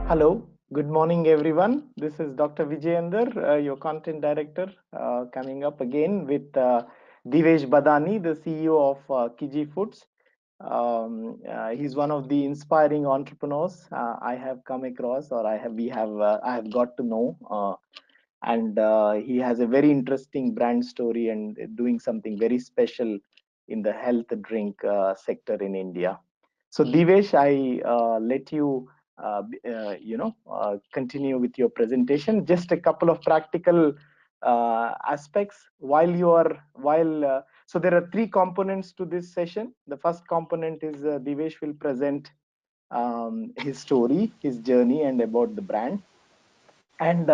Hello, good morning, everyone. This is Dr. Vijayender, your content director, coming up again with Divesh Badani, the CEO of Kiji Foods. He's one of the inspiring entrepreneurs I have come across, or I have got to know, and he has a very interesting brand story and doing something very special in the health drink sector in India. So, Divesh, I let you continue with your presentation. Just a couple of practical aspects while you are while so there are three components to this session. The first component is Divesh will present his story, his journey, and about the brand. And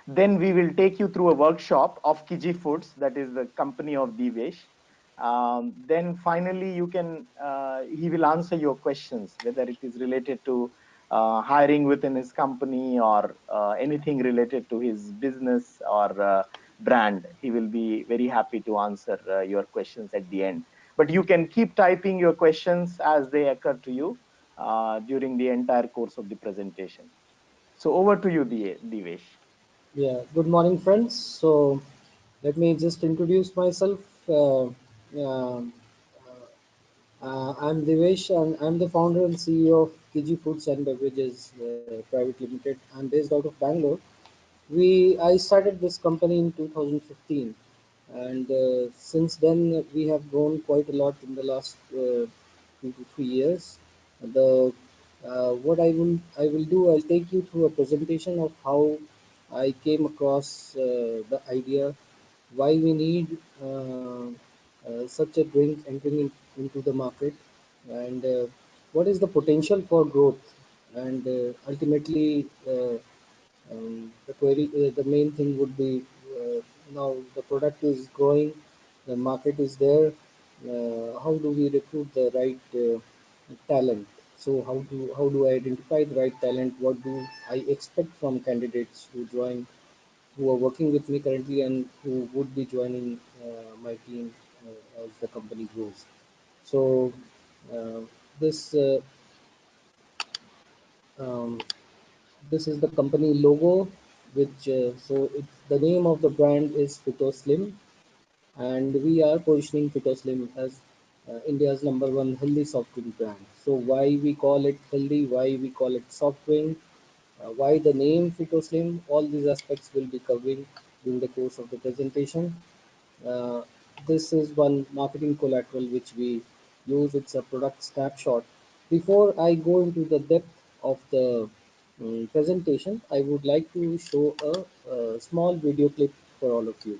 then we will take you through a workshop of Kiji Foods, that is the company of Divesh. Then finally, he will answer your questions, whether it is related to hiring within his company or anything related to his business or brand. He will be very happy to answer your questions at the end. But you can keep typing your questions as they occur to you during the entire course of the presentation. So over to you, Divesh. Yeah, good morning, friends. So, let me just introduce myself. I'm Divesh, and I'm the founder and CEO of Kiji Foods and Beverages Private Limited. I'm based out of Bangalore. I started this company in 2015, and since then we have grown quite a lot in the last 2 to 3 years. The What I will do, I'll take you through a presentation of how I came across the idea, why we need such a drink entering into the market, and what is the potential for growth, and ultimately. The main thing would be now the product is growing, the market is there. How do we recruit the right talent? So how do I identify the right talent? What do I expect from candidates who are working with me currently and who would be joining my team as the company grows? So uh, this uh, um, this is the company logo, which it's the name of the brand is Fito Slim, and we are positioning Fito Slim as India's #1 healthy soft drink brand. So why we call it healthy? Why we call it soft drink? Why the name Fito Slim? All these aspects will be covering during the course of the presentation. Uh, this is one marketing collateral which we use. It's a product snapshot. Before I go into the depth of the presentation, I would like to show a small video clip for all of you.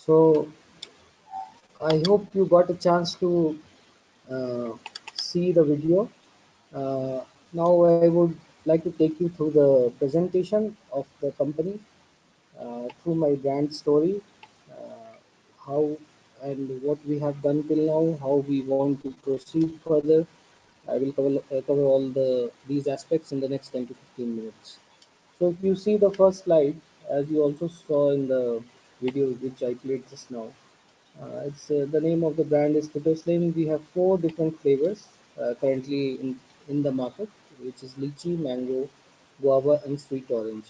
So I hope you got a chance to uh, see the video. Now I would like to take you through the presentation of the company through my brand story, uh, how and what we have done till now, how we want to proceed further. I will cover all these aspects in the next 10 to 15 minutes. So if you see the first slide, as you also saw in the video which I played just now, it's the name of the brand is Fitoslim. We have four different flavors currently in the market, which is lychee, mango, guava, and sweet orange.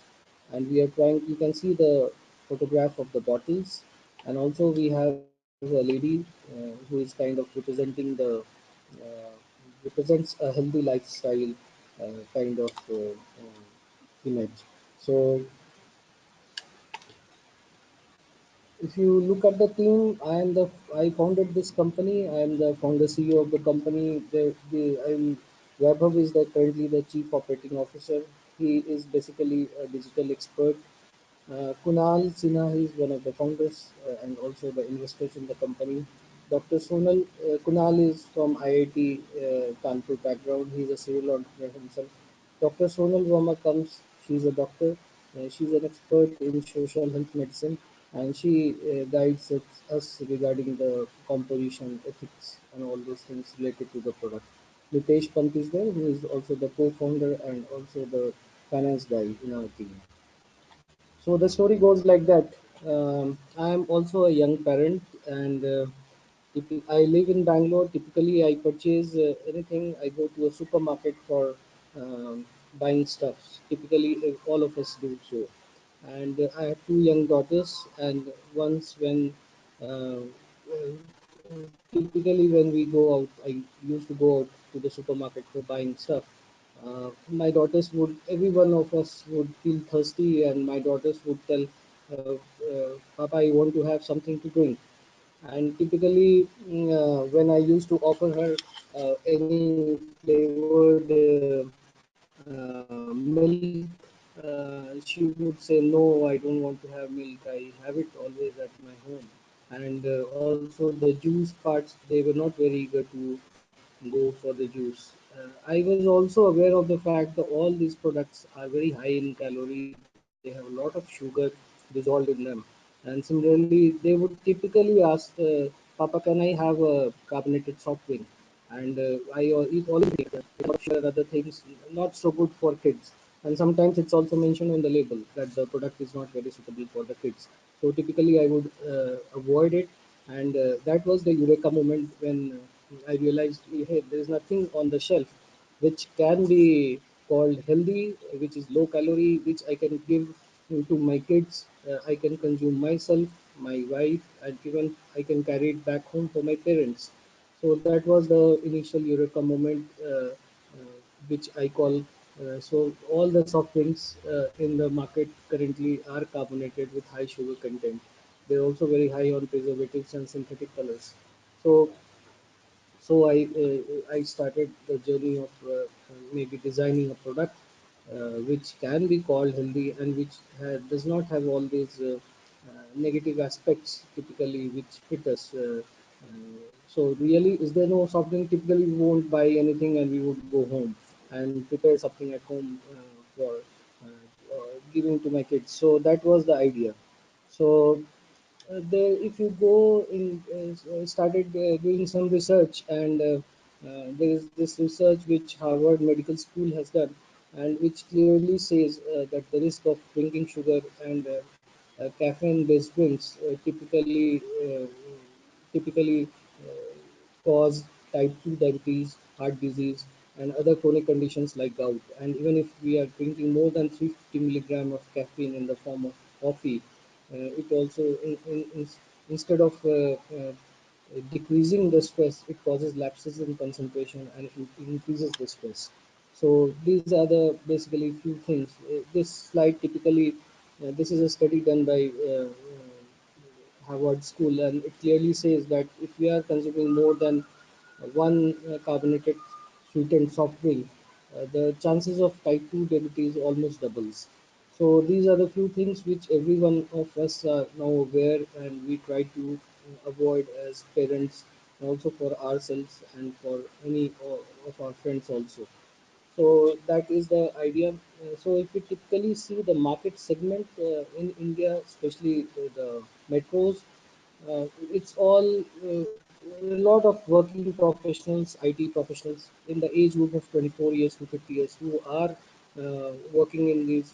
And we are trying. You can see the photograph of the bottles, and also we have a lady who is kind of representing represents a healthy lifestyle kind of image. So if you look at the team, I founded this company. I am the founder CEO of the company. Vaibhav is currently the chief operating officer. He is basically a digital expert. Kunal Sinha is one of the founders and also the investors in the company. Dr. Kunal is from IIT Kanpur background. He's a serial entrepreneur himself. Dr. Sonal Verma comes She's a doctor. She's an expert in social health medicine, and she guides us regarding the composition, ethics, and all those things related to the product. Nitesh Pant is there, who is also the co-founder and also the finance guy in our team. So the story goes like that. I am also a young parent, and I live in Bangalore. Typically, I purchase anything. I go to a supermarket for buying stuff. Typically, all of us do so. And I have two young daughters. And once when typically when we go out, I used to go out to the supermarket for buying stuff. My daughters would, every one of us would feel thirsty, and my daughters would tell, Papa, I want to have something to drink. And typically, when I used to offer her any flavored milk, she would say, no, I don't want to have milk. I have it always at my home. And also the juice parts, they were not very eager to go for the juice. I was also aware of the fact that all these products are very high in calorie, they have a lot of sugar dissolved in them. And similarly, they would typically ask, Papa, can I have a carbonated soft drink? And I eat all these things. There's a lot of sugar and other things not so good for kids. And sometimes it's also mentioned on the label that the product is not very suitable for the kids. So typically, I would avoid it. And that was the eureka moment when I realized, hey, there is nothing on the shelf which can be called healthy, which is low calorie, which I can give to my kids. I can consume myself, my wife, and even I can carry it back home for my parents. So that was the initial eureka moment, which I call. So all the soft drinks in the market currently are carbonated with high sugar content. They're also very high on preservatives and synthetic colors. So I started the journey of maybe designing a product which can be called healthy and which does not have all these negative aspects typically which hit us. So really, is there no soft drink? Typically, we won't buy anything and we would go home and prepare something at home for giving to my kids. So that was the idea. So there, if you go in, started doing some research, and there is this research which Harvard Medical School has done, and which clearly says that the risk of drinking sugar and caffeine-based drinks typically cause type 2 diabetes, heart disease, and other chronic conditions like gout. And even if we are drinking more than 350 milligram of caffeine in the form of coffee, it also, instead of decreasing the stress, it causes lapses in concentration and it increases the stress. So these are the basically few things. This slide typically, this is a study done by Harvard School, and it clearly says that if we are consuming more than one carbonated sweetened soft drink, the chances of type 2 diabetes almost doubles. So these are the few things which every one of us are now aware, and we try to avoid as parents, and also for ourselves and for any of our friends also. So that is the idea. So if we typically see the market segment in India, especially the metros, it's all a lot of working professionals, IT professionals in the age group of 24 years to 50 years who are working in these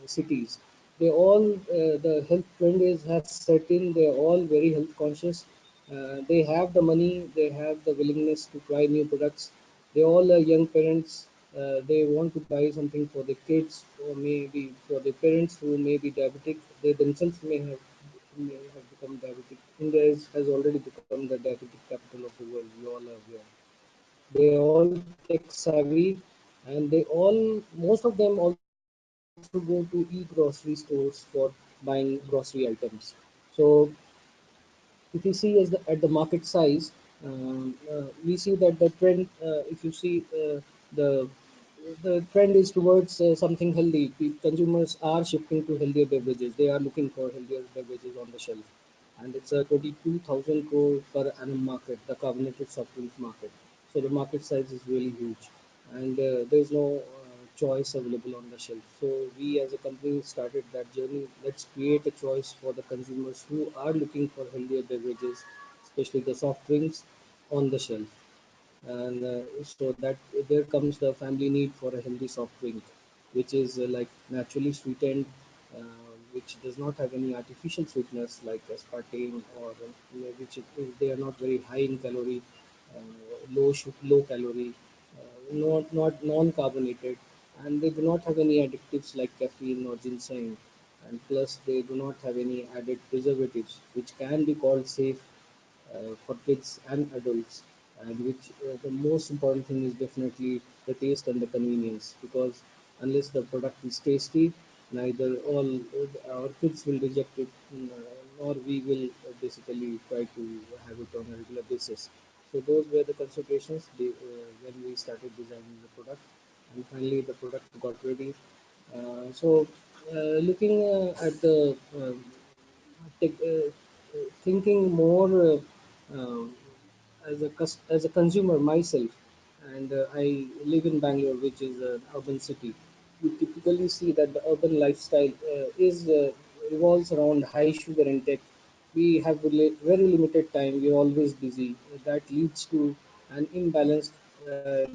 cities. They all, the health trend is has set in. They're all very health conscious. They have the money, they have the willingness to try new products. They all are young parents. They want to buy something for the kids or maybe for the parents who may be diabetic. They themselves may have become diabetic. India has already become the diabetic capital of the world. We all are aware. They are all tech savvy, and they all, most of them also go to e-grocery stores for buying grocery items. So if you see as at the market size, we see that the trend, if you see the the trend is towards something healthy. Consumers are shifting to healthier beverages. They are looking for healthier beverages on the shelf, and it's a 22,000 crore per annum market, the carbonated soft drinks market. So the market size is really huge, and there is no choice available on the shelf. So we as a company started that journey. Let's create a choice for the consumers who are looking for healthier beverages, especially the soft drinks on the shelf. And so that there comes the family need for a healthy soft drink, which is like naturally sweetened, which does not have any artificial sweetness like aspartame, or they are not very high in calorie, low calorie, not non-carbonated, and they do not have any additives like caffeine or ginseng, and plus they do not have any added preservatives, which can be called safe for kids and adults. And which the most important thing is definitely the taste and the convenience, because unless the product is tasty, neither all our kids will reject it, nor we will basically try to have it on a regular basis. So those were the considerations when we started designing the product, and finally the product got ready. Looking at the thinking more as a consumer myself, and I live in Bangalore, which is an urban city. We typically see that the urban lifestyle is revolves around high sugar intake. We have very limited time. We're always busy. That leads to an imbalanced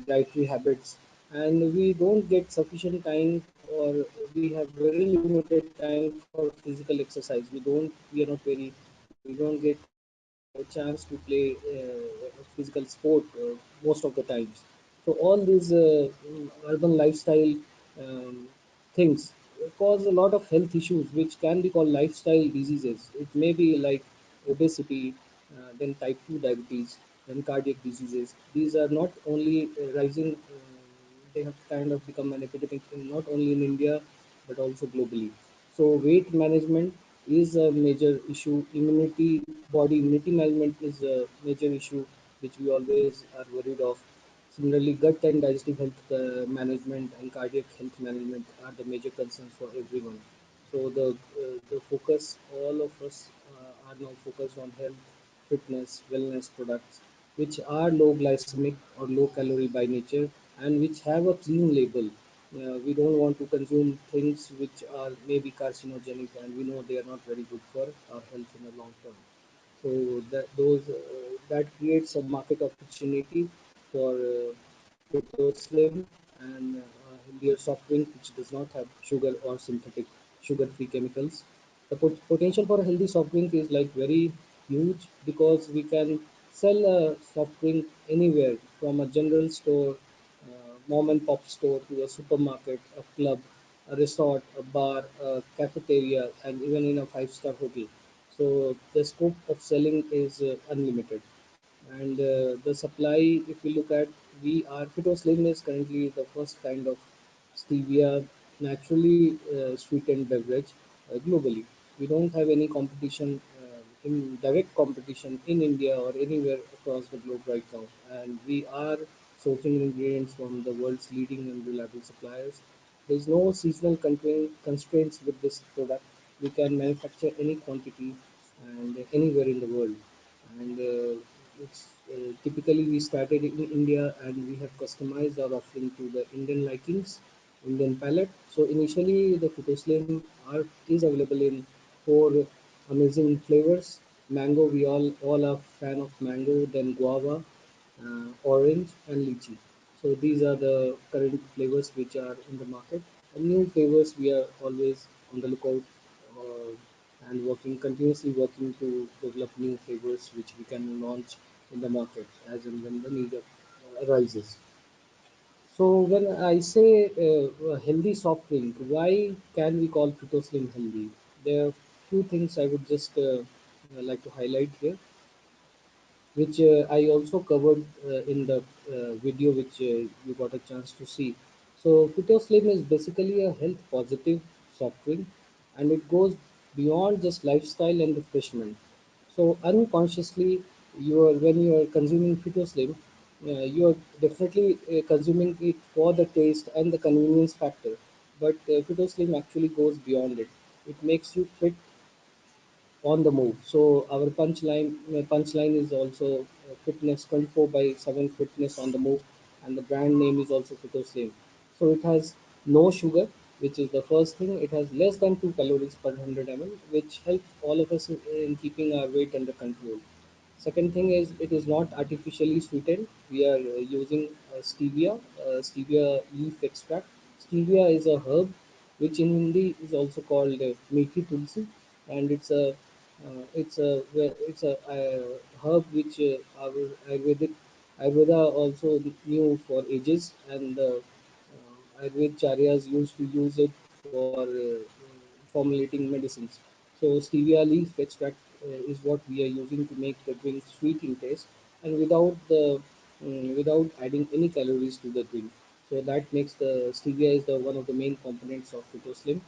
dietary habits, and we don't get sufficient time, or we have very limited time for physical exercise. We are not very, we don't get a chance to play physical sport most of the times. So all these urban lifestyle um, things cause a lot of health issues, which can be called lifestyle diseases. It may be like obesity, then type 2 diabetes, then cardiac diseases. These are not only rising, they have kind of become an epidemic not only in India but also globally. So weight management is a major issue. Body immunity management is a major issue, which we always are worried of. Similarly, gut and digestive health management and cardiac health management are the major concerns for everyone. So the focus, all of us are now focused on health, fitness, wellness products, which are low glycemic or low calorie by nature, and which have a clean label. We don't want to consume things which are maybe carcinogenic, and we know they are not very good for our health in the long term. So that creates a market opportunity for Phyto Slim and healthier soft drink which does not have sugar or synthetic sugar-free chemicals. The potential for a healthy soft drink is like very huge, because we can sell a soft drink anywhere from a general store, mom and pop store, to a supermarket, a club, a resort, a bar, a cafeteria, and even in a five-star hotel. So the scope of selling is unlimited. And the supply, if we look at, Phytoslim is currently the first kind of stevia naturally sweetened beverage globally. We don't have any competition, in direct competition in India or anywhere across the globe right now. And we are sourcing ingredients from the world's leading and reliable suppliers. There is no seasonal constraints with this product. We can manufacture any quantity and anywhere in the world. And typically we started in India, and we have customized our offering to the Indian likings, Indian palate. So initially the Phytoslim is available in four amazing flavors. Mango, we all are fan of mango, then guava, orange, and lychee. So these are the current flavors which are in the market. And new flavors, we are always on the lookout, uh, and continuously working to develop new flavors which we can launch in the market as and when the need arises. So when I say a healthy soft drink, why can we call Phytoslim healthy? There are few things I would just like to highlight here, which I also covered in the video which you got a chance to see. So Phytoslim is basically a health positive soft drink, and it goes beyond just lifestyle and refreshment. So unconsciously, when you are consuming Phytoslim, you are definitely consuming it for the taste and the convenience factor. But Phytoslim actually goes beyond it. It makes you fit on the move. So our punchline is also fitness 24 by 7 fitness on the move, and the brand name is also Fitoslim. So it has no sugar, which is the first thing. It has less than 2 calories per 100 ml, which helps all of us in keeping our weight under control. Second thing is it is not artificially sweetened. We are using stevia leaf extract. Stevia is a herb which in Hindi is also called methi tulsi, and it's a herb which our Ayurveda also knew for ages, and Ayurved charyas used to use it for formulating medicines. So stevia leaf extract is what we are using to make the drink sweet in taste, and without adding any calories to the drink. So that makes the stevia is the one of the main components of PhytoSlim.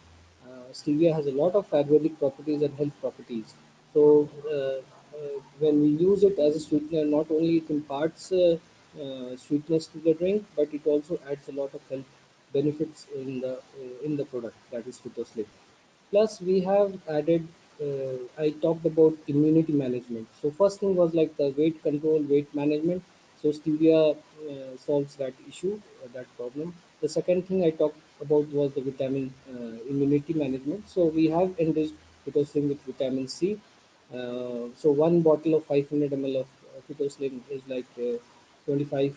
Stevia has a lot of Ayurvedic properties and health properties. So when we use it as a sweetener, not only it imparts sweetness to the drink, but it also adds a lot of health benefits in the product, that is PhytoSlim. Plus, we have added. I talked about immunity management. So first thing was like the weight control, weight management. So stevia solves that issue, that problem. The second thing I talked about was the vitamin immunity management. So we have enriched Phytoslim with vitamin C. So one bottle of 500 ml of Phytoslim is like 25%,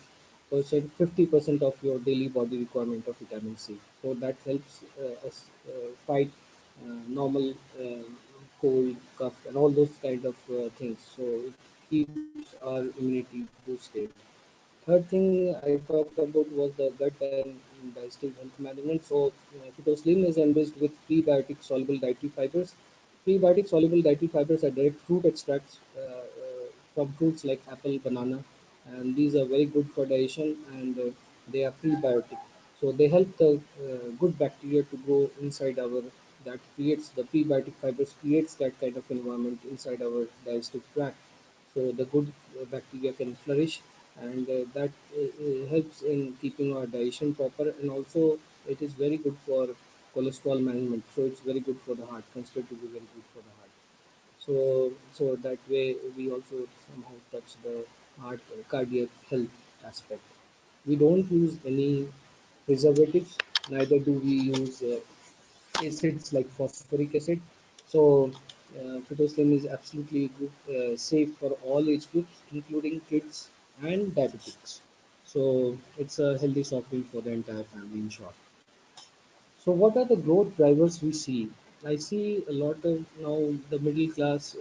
50% of your daily body requirement of vitamin C. So that helps us fight normal cold, cough, and all those kind of things. So it keeps our immunity boosted. Third thing I talked about was the gut and digestive health management. So Phytoslim is enriched with prebiotic soluble dietary fibers. Prebiotic soluble dietary fibers are direct fruit extracts from fruits like apple, banana, and these are very good for digestion, and they are prebiotic. So they help the good bacteria to grow inside our, that creates the prebiotic fibers creates that kind of environment inside our digestive tract. So the good bacteria can flourish, and that helps in keeping our digestion proper, and also it is very good for cholesterol management. So it's very good for the heart, considered to be very good for the heart. So that way we also somehow touch the heart cardiac health aspect. We don't use any preservatives, neither do we use acids like phosphoric acid. So Phytoslim is absolutely good, safe for all age groups, including kids and diabetics. So it's a healthy soft drink for the entire family, in short. So what are the growth drivers we see? I see a lot of now the middle class.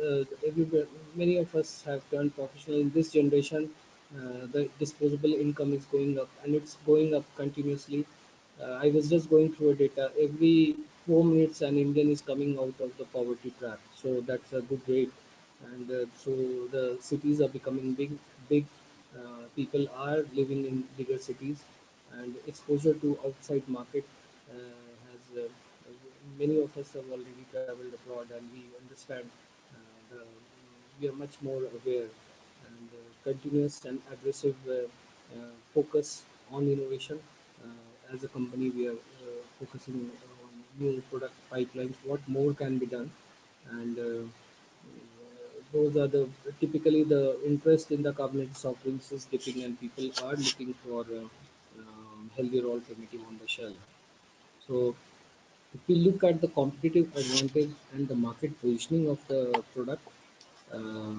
Many of us have turned professional in this generation. The disposable income is going up, and it's going up continuously. I was just going through a data. Every 4 minutes, an Indian is coming out of the poverty trap. So that's a good rate, and so the cities are becoming big. Big people are living in bigger cities, and exposure to outside market has many of us have already traveled abroad, and we understand we are much more aware, and continuous and aggressive focus on innovation. As a company, we are focusing on new product pipelines. What more can be done? And those are the typically the interest in the carbonated soft drinks is dipping, and people are looking for healthier alternative on the shelf. So if we look at the competitive advantage and the market positioning of the product, uh,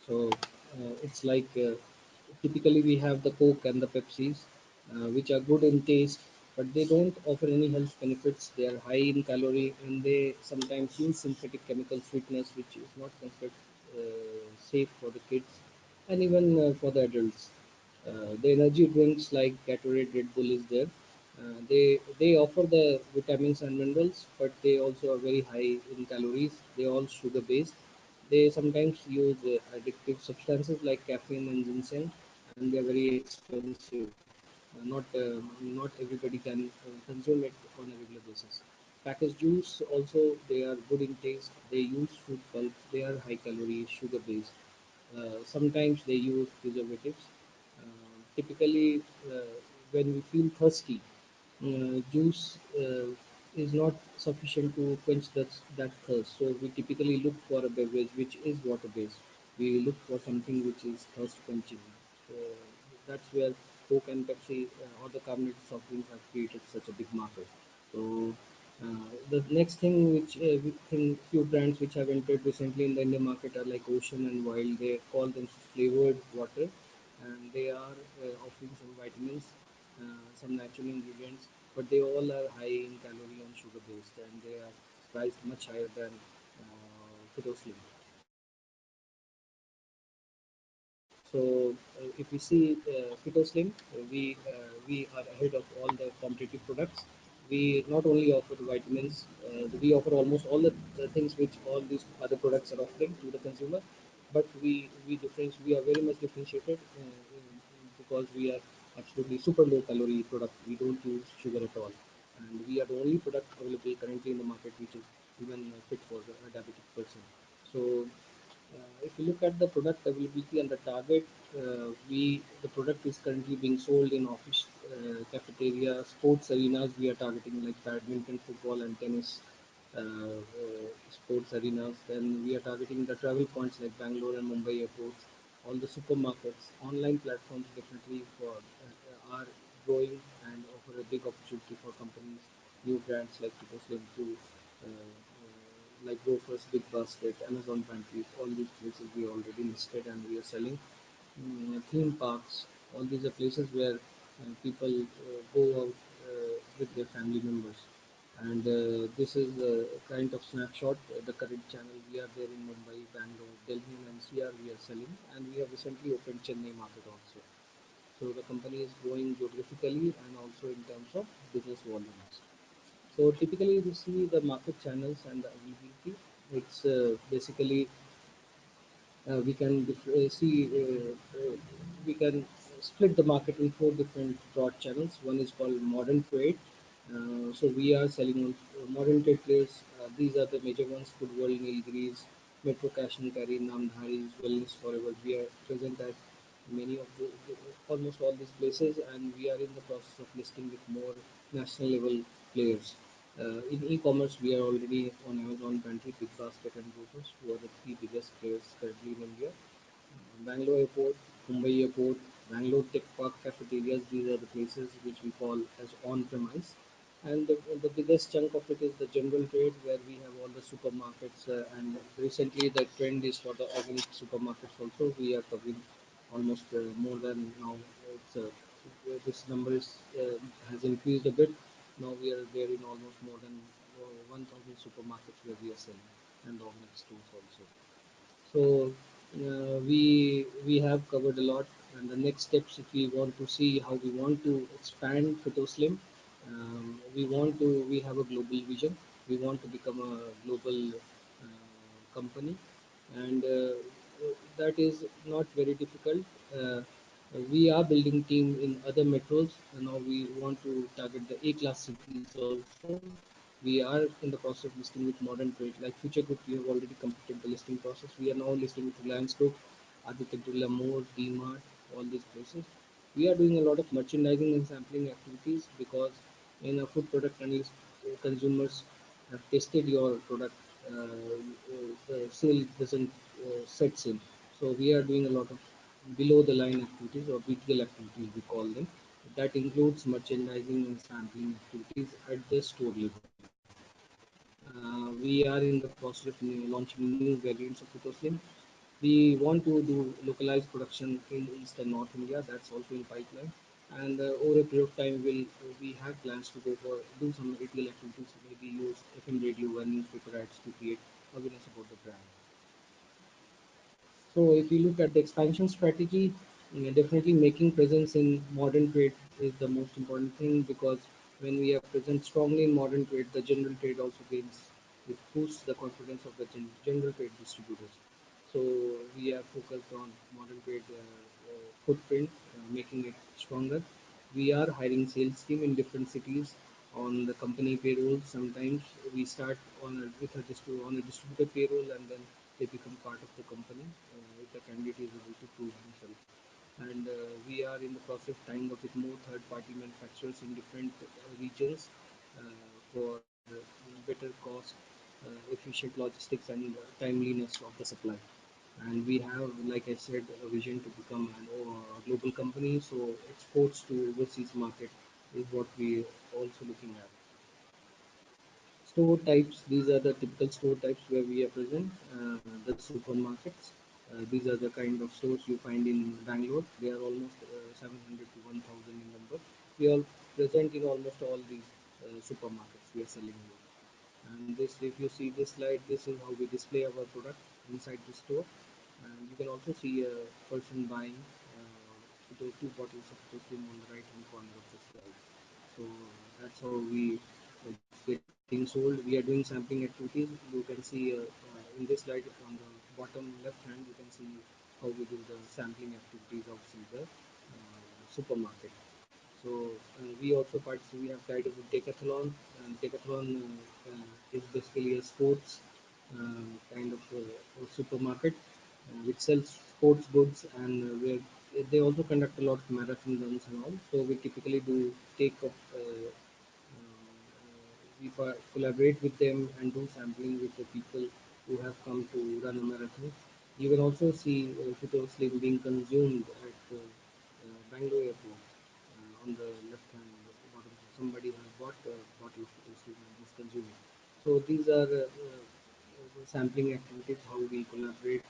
so it's like typically we have the Coke and the Pepsis, which are good in taste, but they don't offer any health benefits. They are high in calorie, and they sometimes use synthetic chemical sweeteners, which is not considered safe for the kids and even for the adults. The energy drinks like Gatorade, Red Bull is there. They offer the vitamins and minerals, but they also are very high in calories. They are all sugar based. They sometimes use addictive substances like caffeine and ginseng, and they are very expensive. Not everybody can consume it on a regular basis. Packaged juice also, they are good in taste. They use fruit pulp. They are high calorie, sugar based. Sometimes they use preservatives. Typically, when we feel thirsty, juice is not sufficient to quench that thirst. So we typically look for a beverage which is water based. We look for something which is thirst quenching. So that's where Coke and Pepsi or the carbonated soft drinks have created such a big market. So the next thing which we think few brands which have entered recently in the Indian market are like Ocean and Wild. They call them flavored water, and they are offering some vitamins, some natural ingredients, but they all are high in calorie and sugar based, and they are priced much higher than Fitoslim. So if we see Fitoslim, we are ahead of all the competitive products. We not only offer the vitamins, we offer almost all the things which all these other products are offering to the consumer. But we are very much differentiated because we are absolutely super low calorie product. We don't use sugar at all, and we are the only product available currently in the market which is even fit for a diabetic person. So if you look at the product availability and the target, the product is currently being sold in office, cafeteria, sports arenas. We are targeting like badminton, football, and tennis sports arenas. Then we are targeting the travel points like Bangalore and Mumbai airports. All the supermarkets, online platforms definitely are growing and offer a big opportunity for companies, new brands like Slim to like Grofers, Big Basket, Amazon Pantries, all these places we already listed and we are selling. Theme parks, all these are places where people go out with their family members. And this is a kind of snapshot, the current channel. We are there in Mumbai, Bangalore, Delhi, and NCR we are selling, and we have recently opened Chennai market also. So the company is growing geographically and also in terms of business volumes. So typically, we see the market channels and the availability. It's basically we can see we can split the market in four different broad channels. One is called modern trade. So we are selling on modern trade players. These are the major ones: Food World, Nilgiris, Metro Cash and Carry, Namdhari's, Wellness Forever. We are present at many of almost all these places, and we are in the process of listing with more national level players. In e-commerce, we are already on Amazon Pantry, Big Basket, and Grofers, who are the three biggest players currently in India. Bangalore Airport, Mumbai Airport, Bangalore Tech Park cafeterias, these are the places which we call as on-premise. And the biggest chunk of it is the general trade, where we have all the supermarkets. And recently, the trend is for the organic supermarkets also. We are covering almost more than now. It's, this number has increased a bit. Now we are there in almost more than 1,000 supermarkets where we are selling, and organic stores also. So we have covered a lot, and the next steps, if we want to see how we want to expand Fitoslim, we have a global vision. We want to become a global company, and that is not very difficult. We are building team in other metros, and now we want to target the A-class cities also. We are in the process of listing with modern trade. Like Future Group, we have already completed the listing process. We are now listing with Reliance Group, Aditya Birla More, DMart, all these places. We are doing a lot of merchandising and sampling activities because in a food product analyst, consumers have tested your product, the sale doesn't sets in. So we are doing a lot of below the line activities or BTL activities we call them. That includes merchandising and sampling activities at the store level. We are in the process of launching new variants of Photoslim. We want to do localized production in East and North India. That's also in pipeline. And over a period of time, we have plans to go for do some ATL activities, maybe use FM radio and newspaper ads to create awareness about the brand. So if you look at the expansion strategy, definitely making presence in modern trade is the most important thing, because when we are present strongly in modern trade, the general trade also gains, it boosts the confidence of the general trade distributors. So we are focused on modern trade footprint, making it stronger. We are hiring sales team in different cities on the company payroll. Sometimes we start on a distributor payroll, and then they become part of the company if the candidate is able to prove himself. And we are in the process of tying up with more third-party manufacturers in different regions for better cost, efficient logistics, and timeliness of the supply. And we have, like I said, a vision to become a global company. So exports to overseas market is what we also looking at. store types. These are the typical store types where we are present. The supermarkets. These are the kind of stores you find in Bangalore. They are almost 700 to 1000 in number. We are present in almost all these supermarkets we are selling here. And this, if you see this slide, this is how we display our product inside the store. And you can also see a person buying the two bottles of perfume on the right hand corner of the slide. So that's how we it's getting sold. We are doing sampling activities. You can see in this slide on the bottom left hand, you can see how we do the sampling activities outside the supermarket. So we also participate. We have tried with decathlon. And decathlon is basically a sports kind of supermarket which sells sports goods, and where they also conduct a lot of marathon runs and all. So we typically do take up. We collaborate with them and do sampling with the people who have come to run a marathon. You can also see Futur Slim being consumed at Bangalore airport on the left hand bottom. Somebody has bought a bottle of Futur Slim and is consuming. So these are the sampling activities, how we collaborate.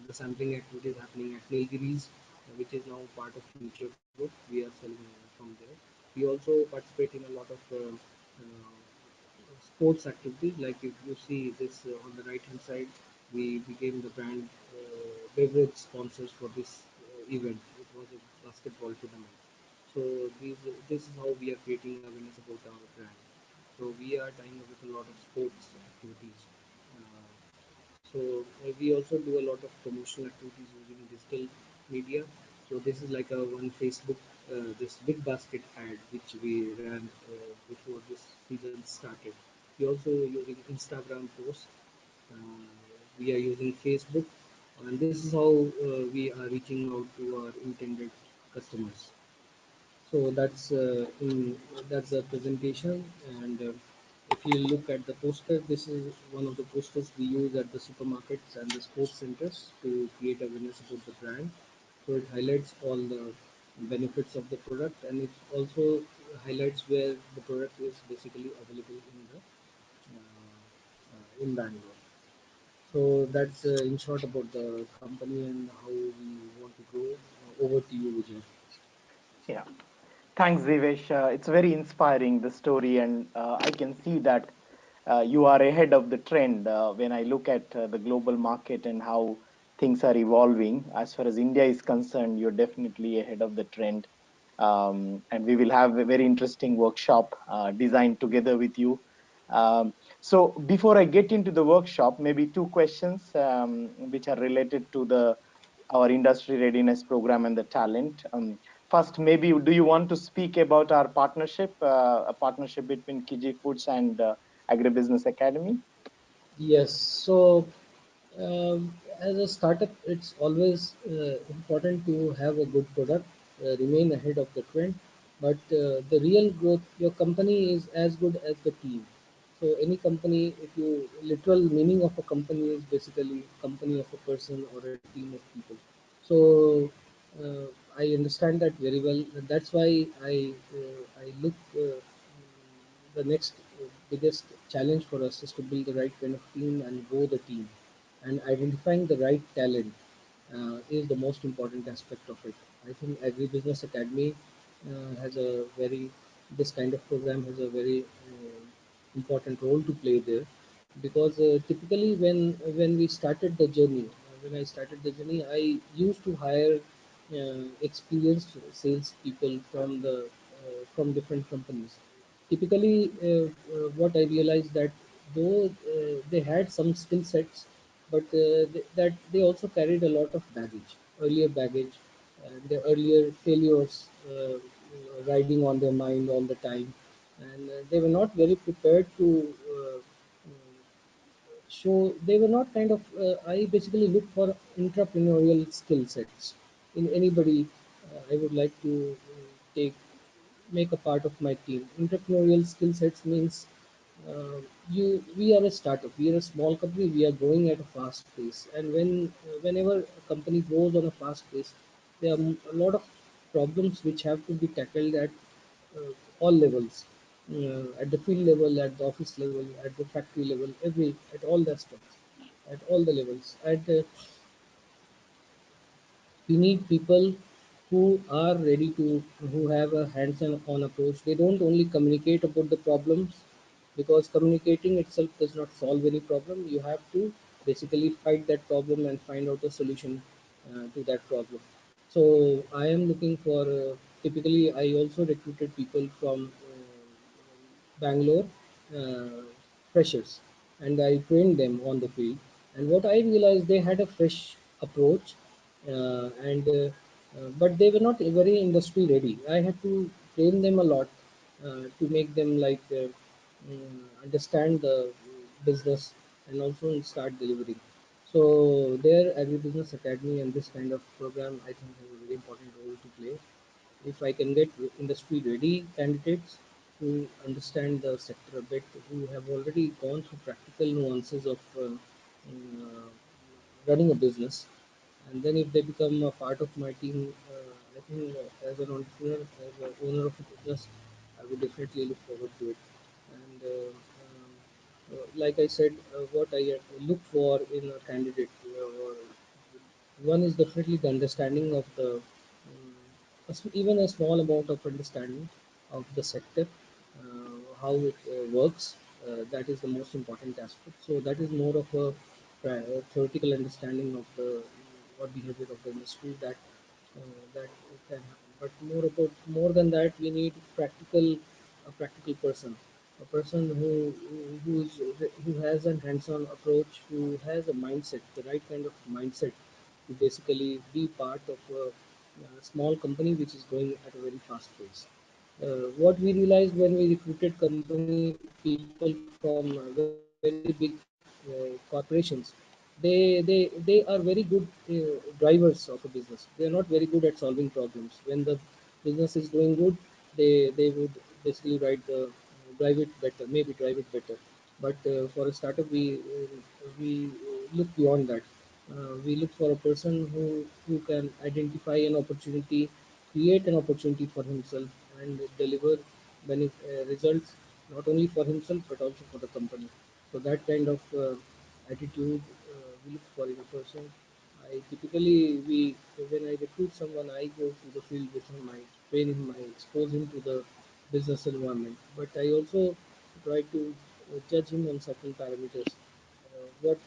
The sampling activities happening at Nilgiris, which is now part of Future Group. We are selling from there. We also participate in a lot of sports activities. Like if you see this on the right hand side, we became the brand beverage sponsors for this event. It was a basketball tournament. So this is how we are creating awareness about our brand. So we are tying up with a lot of sports activities. Uh, so we also do a lot of promotional activities using digital media. So this is like a one Facebook, this big basket ad which we ran before this season started. We also using Instagram posts. Uh, we are using Facebook, and this is how we are reaching out to our intended customers. So that's the presentation. And if you look at the poster, this is one of the posters we use at the supermarkets and the sports centers to create awareness about the brand. So it highlights all the benefits of the product, and it also highlights where the product is basically available in Bangalore. So that's in short about the company and how we want to grow. Over to you, Vijay. Yeah. Thanks, Divesh. It's very inspiring, the story, and I can see that you are ahead of the trend when I look at the global market and how things are evolving. As far as India is concerned, you're definitely ahead of the trend. And we will have a very interesting workshop designed together with you. So, before I get into the workshop, maybe two questions which are related to the our industry readiness program and the talent. First, maybe do you want to speak about our partnership, a partnership between Kiji Foods and Agribusiness Academy? Yes. So as a startup, it's always important to have a good product, remain ahead of the trend. But the real growth, your company is as good as the team. So any company, if you literal meaning of a company is basically company of a person or a team of people. So I understand that very well. That's why I look the next biggest challenge for us is to build the right kind of team and grow the team, and identifying the right talent is the most important aspect of it. I think Agribusiness Academy has a very this kind of program has a very important role to play there, because typically when we started the journey, when I started the journey, I used to hire experienced sales people from different companies. Typically, what I realized that though they had some skill sets, but that they also carried a lot of baggage, earlier baggage, their earlier failures riding on their mind all the time, and they were not very prepared to show. They were not kind of. I basically look for entrepreneurial skill sets in anybody. I would like to take make a part of my team. Entrepreneurial skill sets means we are a startup, we are a small company, we are growing at a fast pace, and whenever a company grows on a fast pace, there are a lot of problems which have to be tackled at all levels. at the field level, at the office level, at the factory level, at all the aspects, at all the levels. We need people who are ready to, who have a hands-on approach. They don't only communicate about the problems, because communicating itself does not solve any problem. You have to basically fight that problem and find out a solution to that problem. So I am looking for, typically I also recruited people from Bangalore, uh, freshers, and I trained them on the field. And what I realized, they had a fresh approach, and but they were not very industry ready. I had to train them a lot to make them like understand the business and also start delivering. So their agribusiness academy and this kind of program, I think, has a very important role to play. If I can get industry ready candidates who understand the sector a bit, who have already gone through practical nuances of running a business, and then if they become a part of my team, I think as an entrepreneur, as an owner of a business, I would definitely look forward to it. And like I said, what I look for in a candidate, one is definitely the understanding of the even a small amount of understanding of the sector, how it works. That is the most important aspect. So that is more of a theoretical understanding of the what behavior of the industry that can happen. But more than that, we need a practical person, a person who has a hands-on approach, who has a mindset, the right kind of mindset to basically be part of a small company which is going at a very fast pace. What we realized when we recruited company people from very big corporations, they are very good drivers of a business. They are not very good at solving problems. When the business is doing good, they would basically drive it better, maybe drive it better. But for a startup, we look beyond that. We look for a person who can identify an opportunity, create an opportunity for himself, and deliver results not only for himself but also for the company. So that kind of attitude we look for in a person. I typically we when I recruit someone, I go to the field with him, I train him, I expose him to the business environment. But I also try to judge him on certain parameters. What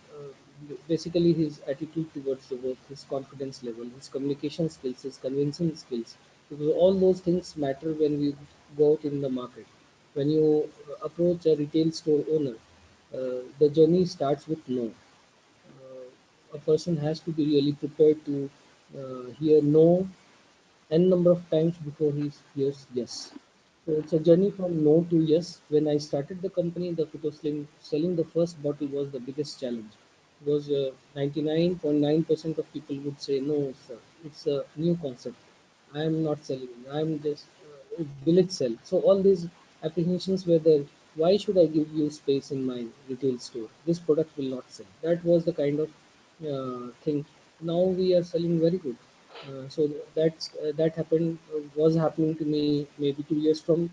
basically his attitude towards the work, his confidence level, his communication skills, his convincing skills, because all those things matter when we go out in the market. When you approach a retail store owner, the journey starts with no. A person has to be really prepared to hear no n number of times before he hears yes. So it's a journey from no to yes. When I started the company, the selling the first bottle was the biggest challenge. Because 99.9% of people would say no, sir. It's a new concept. I am not selling. I'm just will it sell? So all these apprehensions were there. Why should I give you space in my retail store? This product will not sell. That was the kind of thing. Now we are selling very good. That happened was happening to me maybe 2 years from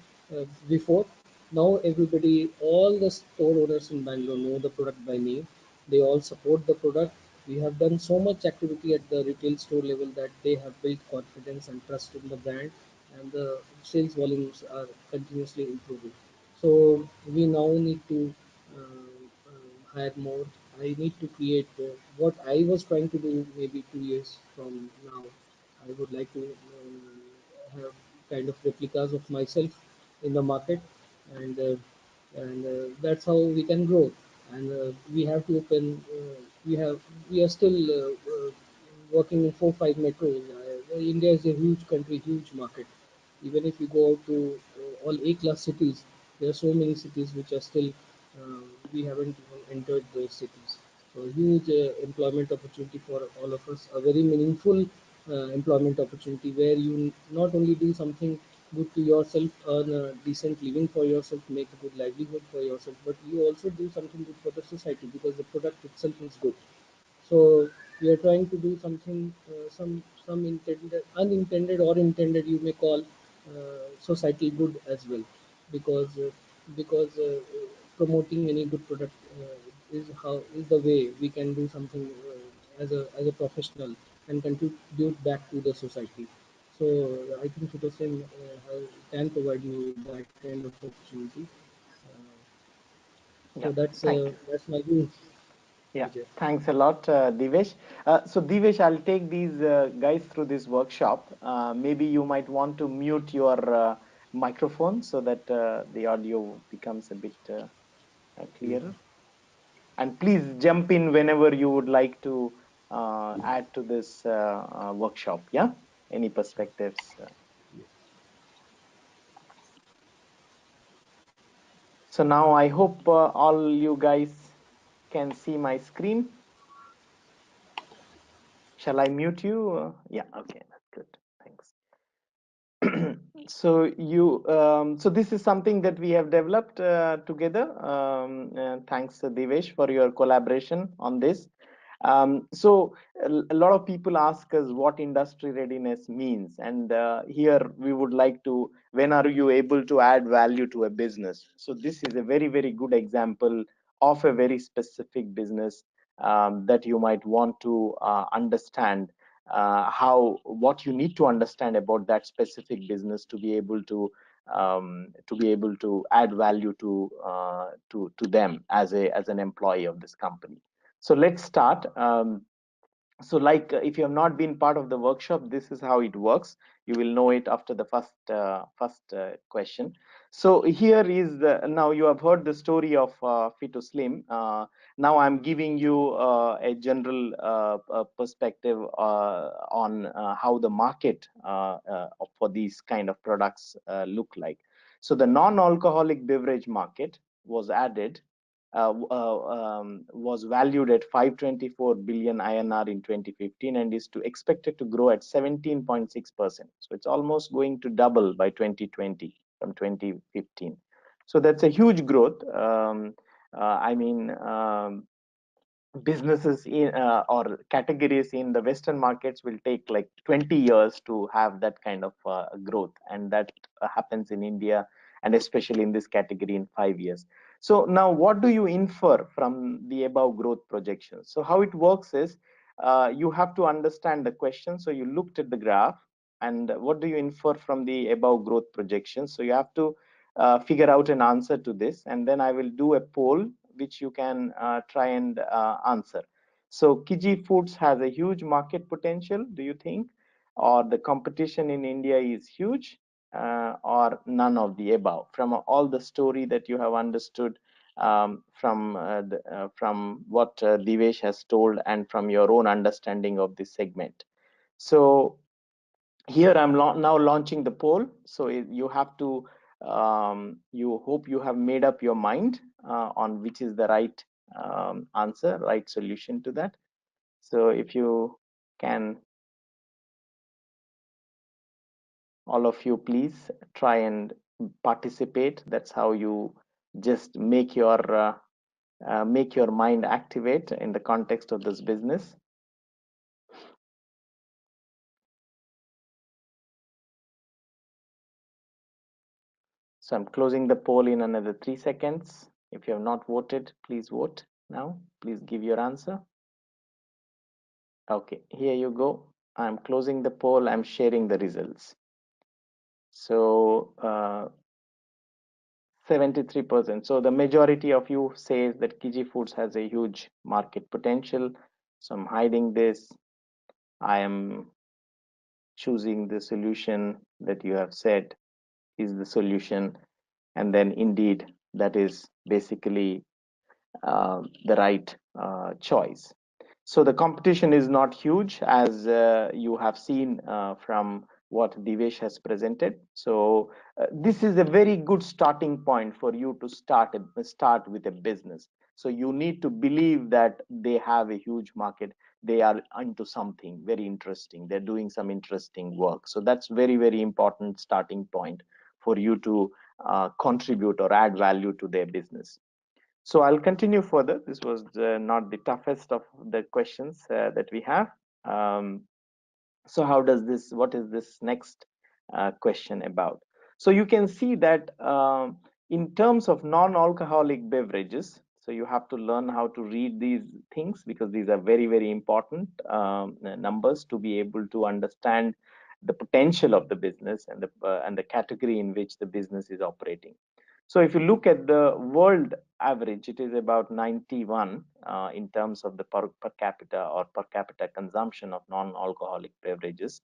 before. Now everybody, all the store owners in Bangalore know the product by name. They all support the product. We have done so much activity at the retail store level that they have built confidence and trust in the brand, and the sales volumes are continuously improving. So we now need to hire more. I need to create what I was trying to do maybe 2 years from now. I would like to have kind of replicas of myself in the market, and that's how we can grow. And we have to open. We are still working in 4 5 metros. India is a huge country, huge market. Even if you go out to all A-class cities, there are so many cities which are still we haven't even entered those cities. So huge employment opportunity for all of us, a very meaningful employment opportunity where you not only do something good to yourself, earn a decent living for yourself, make a good livelihood for yourself, but you also do something good for the society because the product itself is good. So we are trying to do something, some intended, unintended or intended, you may call societal good as well. because promoting any good product is the way we can do something as a professional and contribute back to the society. So I think Photosyn can provide me that kind of opportunity. Uh, so Yeah, thank you. that's my view, Yeah, Vijay. thanks a lot, Divesh. So, Divesh, I'll take these guys through this workshop. Maybe you might want to mute your microphone so that the audio becomes a bit clearer. And please jump in whenever you would like to add to this workshop. Yeah, any perspectives? So now I hope all you guys can see my screen. Shall I mute you? Yeah, okay, that's good. Thanks. So this is something that we have developed together. Thanks, Devesh, for your collaboration on this. So a lot of people ask us what industry readiness means, and here we would like to, when are you able to add value to a business? So this is a very good example of a very specific business that you might want to understand how, what you need to understand about that specific business to be able to add value to them as a as an employee of this company. So let's start. So like if you have not been part of the workshop, this is how it works. You will know it after the first question. So here is now you have heard the story of Fitoslim. Now I'm giving you a general perspective on how the market for these kind of products look like. So the non-alcoholic beverage market was added was valued at 524 billion INR in 2015 and is to expected to grow at 17.6%. So it's almost going to double by 2020 from 2015. So that's a huge growth. I mean, businesses in or categories in the Western markets will take like 20 years to have that kind of growth, and that happens in India, and especially in this category in 5 years. So now what do you infer from the above growth projections? So how it works is you have to understand the question. So you looked at the graph, and what do you infer from the above growth projections? So you have to figure out an answer to this, and then I will do a poll which you can try and answer. So Kiji Foods has a huge market potential, do you think? Or the competition in India is huge? Or none of the above? From all the story that you have understood from what Divesh has told and from your own understanding of this segment. So here I'm now launching the poll. So you have to you hope you have made up your mind on which is the right answer, right solution to that. So if you can, all of you, please try and participate. That's how you just make your mind activate in the context of this business. So I'm closing the poll in another 3 seconds. If you have not voted, please vote now. Please give your answer. Okay, here you go. I'm closing the poll. I'm sharing the results. So 73%. So the majority of you says that Kiji Foods has a huge market potential. So I'm hiding this. I am choosing the solution that you have said is the solution. And then indeed, that is basically the right choice. So the competition is not huge, as you have seen from what Divesh has presented. So this is a very good starting point for you to start with a business. So you need to believe that they have a huge market. They are into something very interesting. They're doing some interesting work. So that's very important starting point for you to contribute or add value to their business. So I'll continue further. This was not the toughest of the questions that we have. So how does this, what is this next question about? So you can see that in terms of non-alcoholic beverages, so you have to learn how to read these things because these are very, very important numbers to be able to understand the potential of the business and the category in which the business is operating. So if you look at the world average, it is about 91 in terms of the per capita or per capita consumption of non-alcoholic beverages.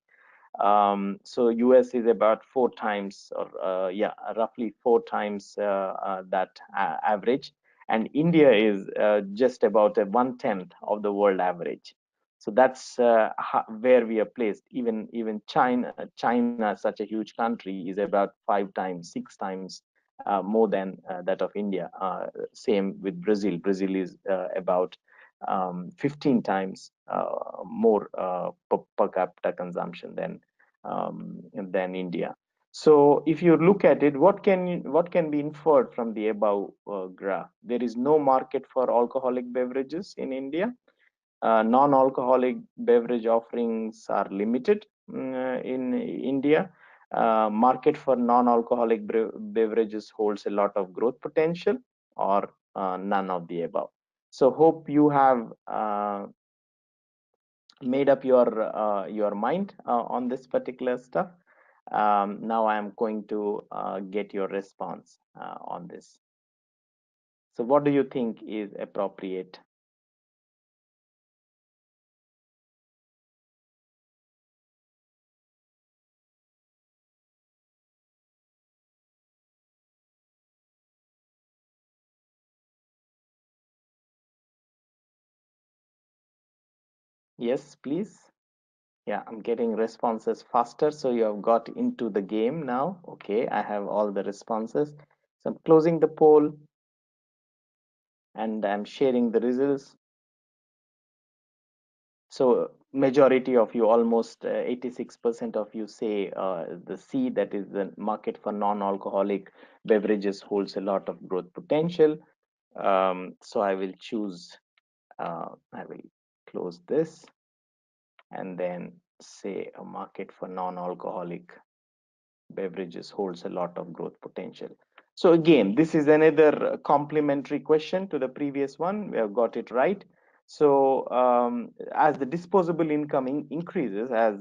So US is about 4 times, or yeah, roughly 4 times that average, and India is just about a 1/10 of the world average. So that's where we are placed. Even China, such a huge country, is about 5 times, 6 times more than that of India. Same with Brazil. Brazil is about 15 times more per capita consumption than India. So if you look at it, what can be inferred from the above graph? There is no market for alcoholic beverages in India. Non-alcoholic beverage offerings are limited in India. Market for non-alcoholic beverages holds a lot of growth potential, or none of the above. So hope you have made up your mind on this particular stuff. Now I am going to get your response on this. So what do you think is appropriate? Yes, please. Yeah, I'm getting responses faster, so you have got into the game now. Okay, I have all the responses. So I'm closing the poll and I'm sharing the results. So majority of you, almost 86% of you, say the C, that is the market for non-alcoholic beverages holds a lot of growth potential. So I will choose, I will close this and then say a market for non-alcoholic beverages holds a lot of growth potential. So again, this is another complementary question to the previous one. We have got it right. So as the disposable income increases, as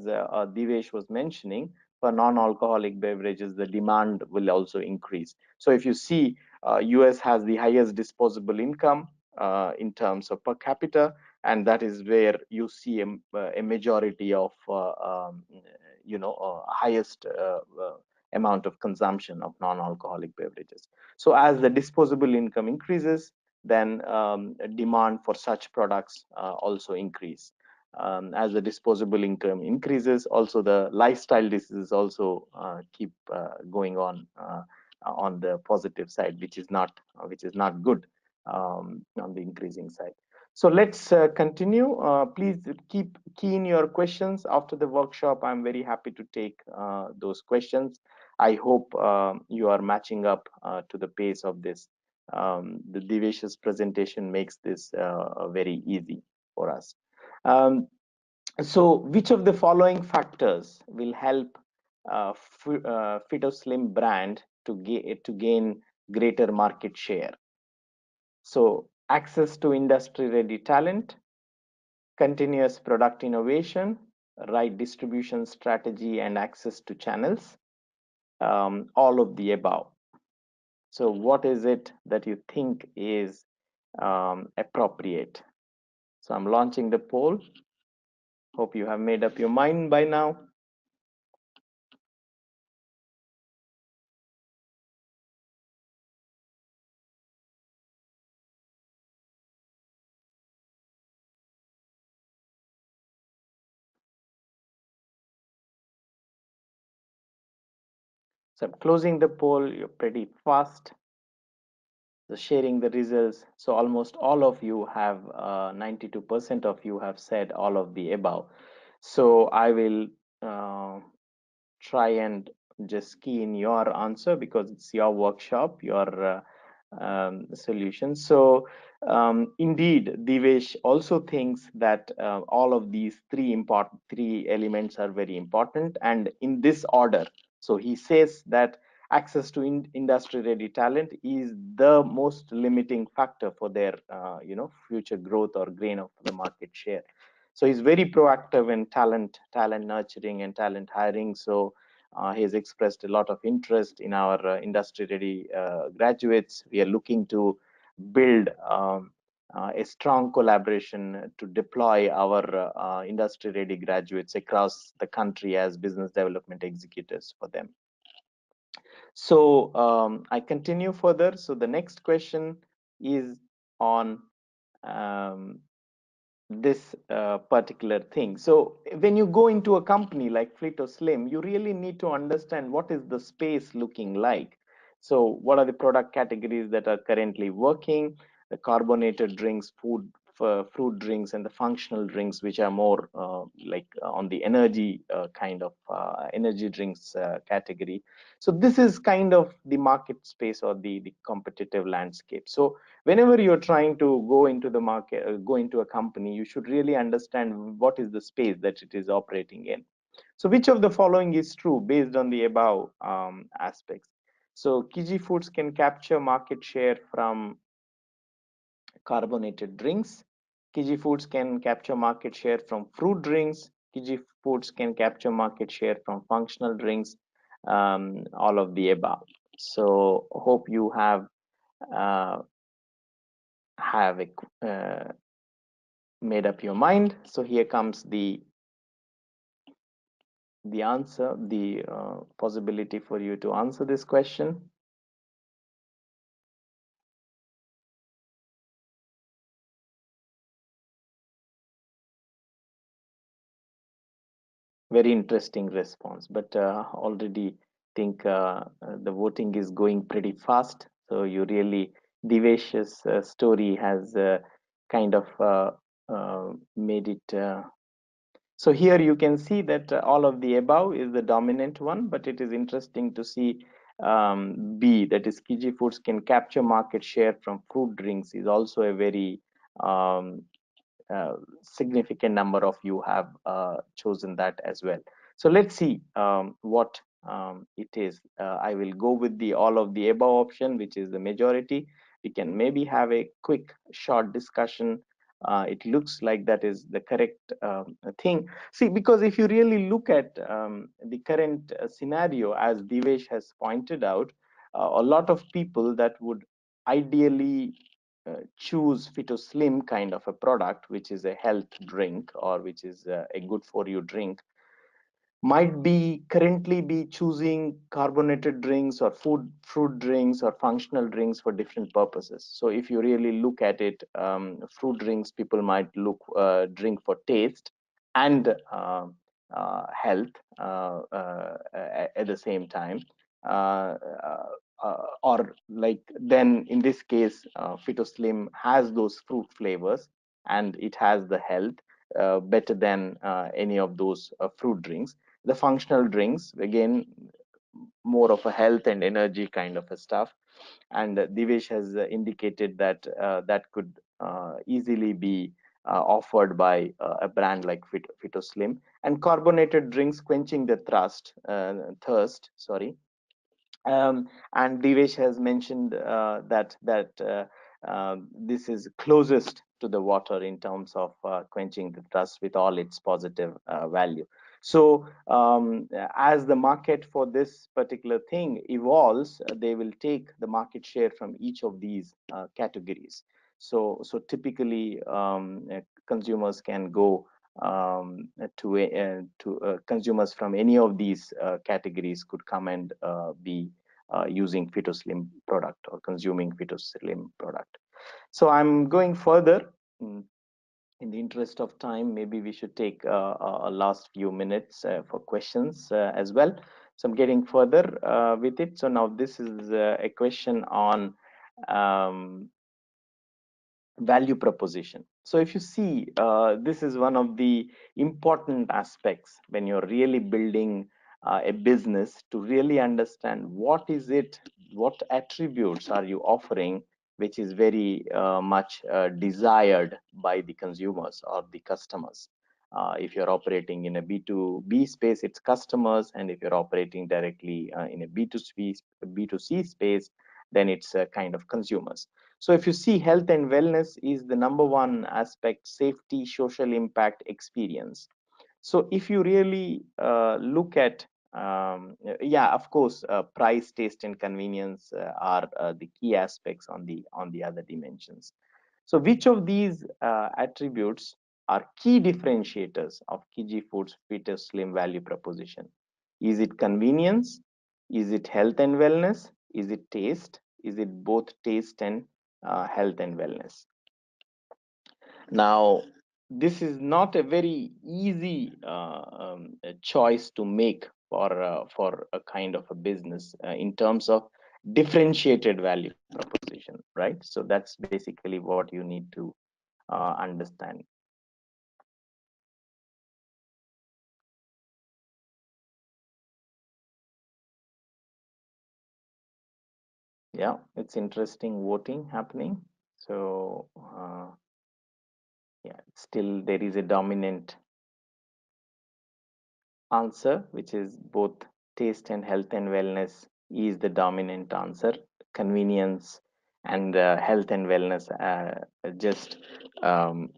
Divesh was mentioning, for non-alcoholic beverages, the demand will also increase. So if you see, US has the highest disposable income in terms of per capita, and that is where you see a majority of highest amount of consumption of non-alcoholic beverages. So as the disposable income increases, then demand for such products also increase. As the disposable income increases, also the lifestyle diseases also keep going on the positive side, which is not good on the increasing side. So let's continue. Please keep keen your questions after the workshop. I'm very happy to take those questions. I hope you are matching up to the pace of this. The Divesh's presentation makes this very easy for us. So which of the following factors will help Fit-O-Slim brand to gain greater market share? So access to industry-ready talent, continuous product innovation, right distribution strategy, and access to channels, all of the above. So what is it that you think is appropriate? So I'm launching the poll. Hope you have made up your mind by now. So I'm closing the poll. You're pretty fast. So sharing the results. So almost all of you have, 92% of you have said all of the above. So I will try and just key in your answer because it's your workshop, your solution. So indeed, Divesh also thinks that all of these three elements are very important, and in this order. So he says that access to industry ready talent is the most limiting factor for their future growth or gain of the market share. So he's very proactive in talent nurturing and talent hiring. So he has expressed a lot of interest in our industry ready graduates. We are looking to build a strong collaboration to deploy our industry ready graduates across the country as business development executives for them. So I continue further. So the next question is on um, this particular thing. So when you go into a company like Fleet or Slim, you really need to understand what is the space looking like. So what are the product categories that are currently working, the carbonated drinks, fruit drinks, and the functional drinks, which are more like on the energy kind of energy drinks category. So this is kind of the market space or the competitive landscape. So whenever you're trying to go into the market, go into a company, you should really understand what is the space that it is operating in. So which of the following is true based on the above aspects? So Kiji Foods can capture market share from carbonated drinks. Kiji Foods can capture market share from fruit drinks. Kiji Foods can capture market share from functional drinks, all of the above. So hope you uh, have made up your mind. So here comes the answer, the possibility for you to answer this question. Very interesting response, but already think the voting is going pretty fast. So you really, Divesh's story has kind of made it. So here you can see that all of the above is the dominant one, but it is interesting to see B, that is Kiji Foods can capture market share from fruit drinks, is also a very um, significant number of you have chosen that as well. So let's see what it is. I will go with the all of the above option, which is the majority. We can maybe have a quick short discussion. It looks like that is the correct thing. See, because if you really look at the current scenario, as Divesh has pointed out, a lot of people that would ideally choose Phyto Slim kind of a product, which is a health drink or which is a good for you drink, might be currently be choosing carbonated drinks or fruit drinks or functional drinks for different purposes. So if you really look at it, fruit drinks people might look drink for taste and health at the same time, uh, or like then in this case Phyto Slim has those fruit flavors and it has the health better than any of those fruit drinks. The functional drinks, again, more of a health and energy kind of a stuff. And Divesh has indicated that that could easily be offered by a brand like Phyto Slim. And carbonated drinks quenching the thirst, sorry. And Devesh has mentioned that this is closest to the water in terms of quenching the thirst with all its positive value. So as the market for this particular thing evolves, they will take the market share from each of these categories. So typically, consumers can go to consumers from any of these categories could come and be using Phyto Slim product or consuming Phyto Slim product. So I'm going further. In the interest of time, maybe we should take a last few minutes for questions as well. So I'm getting further with it. So now this is a question on value proposition. So if you see, this is one of the important aspects when you're really building a business, to really understand what is it, what attributes are you offering, which is very much desired by the consumers or the customers. If you're operating in a B2B space, it's customers, and if you're operating directly in a B2C space, then it's kind of consumers. So if you see, health and wellness is the number one aspect: safety, social impact, experience. So if you really look at, yeah, of course, price, taste, and convenience are the key aspects on the other dimensions. So which of these attributes are key differentiators of Kiji Foods Fit or Slim value proposition? Is it convenience? Is it health and wellness? Is it taste? Is it both taste and health and wellness? Now, this is not a very easy choice to make for a kind of a business in terms of differentiated value proposition, right? So that's basically what you need to understand. Yeah, it's interesting voting happening. So yeah, still there is a dominant answer, which is both taste and health and wellness is the dominant answer. Convenience and health and wellness just um,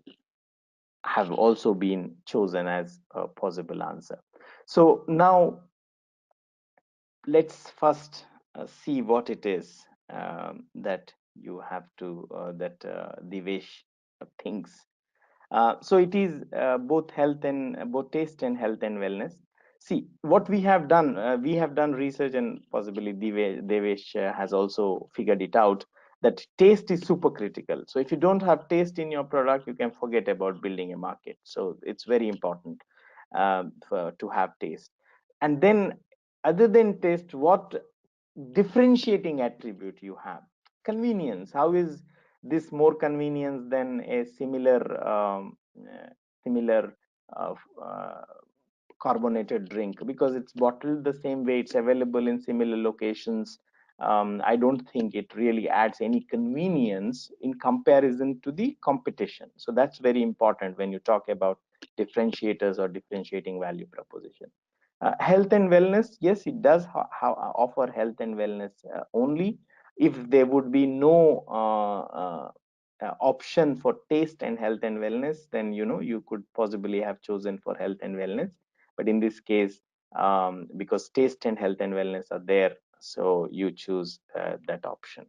have also been chosen as a possible answer. So now let's first see what it is that you have to that Divesh thinks. So it is both health and both taste and health and wellness. See what we have done research, and possibly Devesh has also figured it out, that taste is super critical. So if you don't have taste in your product, you can forget about building a market. So it's very important to have taste. And then, other than taste, what differentiating attribute you have? Convenience. How is this more convenience than a similar uh, uh, carbonated drink? Because it's bottled the same way, it's available in similar locations. I don't think it really adds any convenience in comparison to the competition. So that's very important when you talk about differentiators or differentiating value proposition. Health and wellness, yes, it does offer health and wellness only. If there would be no option for taste and health and wellness, then you could possibly have chosen for health and wellness. But in this case, because taste and health and wellness are there, so you choose that option.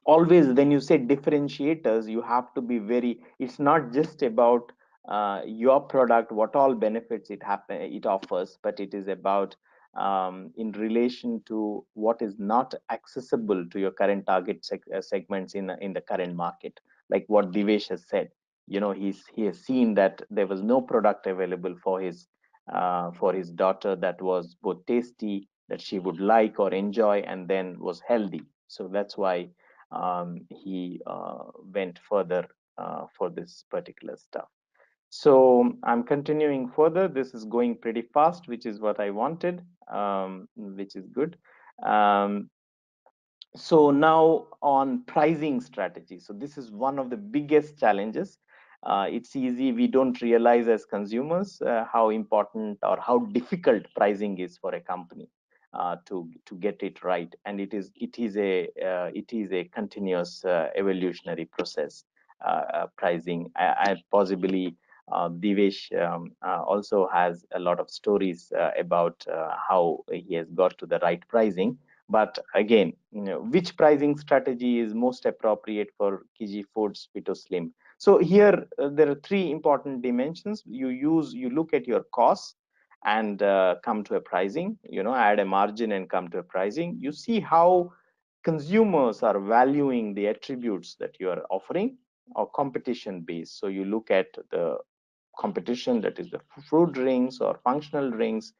Always when you say differentiators, you have to be very, it's not just about your product, what all benefits it offers, but it is about in relation to what is not accessible to your current target segments in the current market. Like what Divesh has said, he has seen that there was no product available for his daughter that was both tasty, that she would like or enjoy, and then was healthy. So that's why he went further for this particular stuff. So I'm continuing further. This is going pretty fast, which is what I wanted, which is good. Um, so now on pricing strategy. So this is one of the biggest challenges. It's easy, we don't realize as consumers how important or how difficult pricing is for a company to get it right. And it is a continuous evolutionary process. Pricing, I possibly Divesh also has a lot of stories about how he has got to the right pricing. But again, which pricing strategy is most appropriate for Kiji Foods Fit or Slim? So here there are three important dimensions. You look at your costs and come to a pricing. Add a margin and come to a pricing. You see how consumers are valuing the attributes that you are offering, or competition based. So you look at the competition, that is the fruit drinks or functional drinks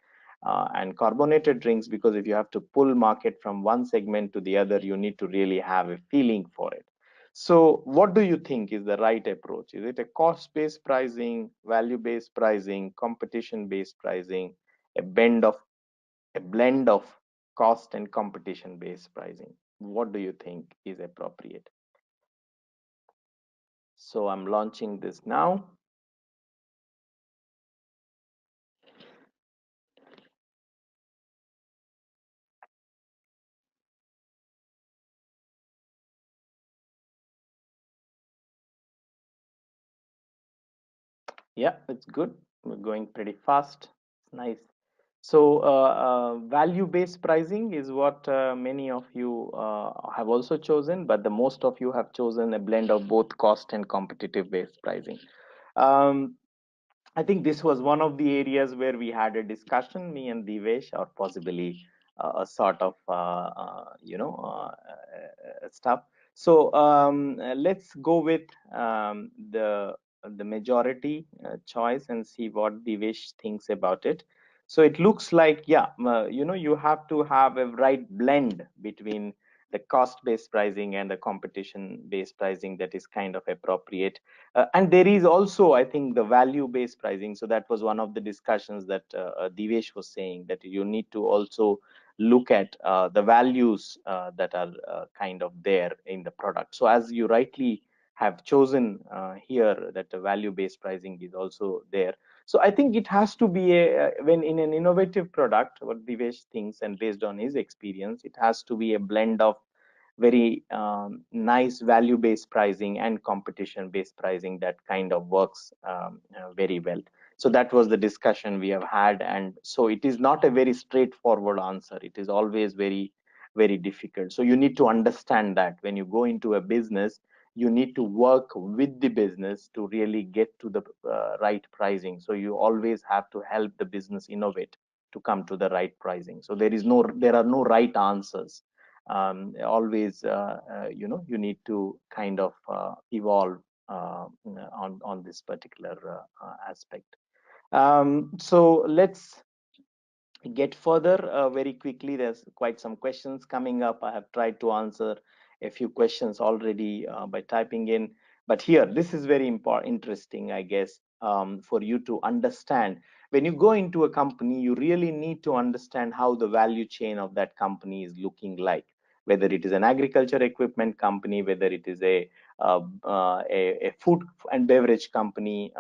and carbonated drinks, because if you have to pull market from one segment to the other, you need to really have a feeling for it. So what do you think is the right approach? Is it a cost based pricing, value based pricing, competition based pricing, a blend of cost and competition based pricing? What do you think is appropriate? So I'm launching this now. Yeah, it's good. We're going pretty fast. Nice. So, value-based pricing is what many of you have also chosen, but the most of you have chosen a blend of both cost and competitive-based pricing. Um, I think this was one of the areas where we had a discussion, me and Divesh, or possibly a sort of stuff. So let's go with the majority choice and see what Divesh thinks about it. So it looks like, yeah, you have to have a right blend between the cost-based pricing and the competition-based pricing that is kind of appropriate. And there is also, I think, the value-based pricing. So that was one of the discussions that Divesh was saying, that you need to also look at the values that are kind of there in the product. So as you rightly have chosen here, that the value-based pricing is also there. So I think it has to be when in an innovative product, what Divesh thinks, and based on his experience, it has to be a blend of very nice value-based pricing and competition-based pricing that kind of works very well. So that was the discussion we have had, and so it is not a very straightforward answer. It is always very, very difficult. So you need to understand that when you go into a business, you need to work with the business to really get to the right pricing. So you always have to help the business innovate to come to the right pricing. So there are no right answers. Always you need to kind of evolve on this particular aspect. So let's get further very quickly. There's quite some questions coming up. I have tried to answer a few questions already by typing in, but here this is very interesting, I guess, for you to understand. When you go into a company, you really need to understand how the value chain of that company is looking like, whether it is an agriculture equipment company, whether it is a food and beverage company,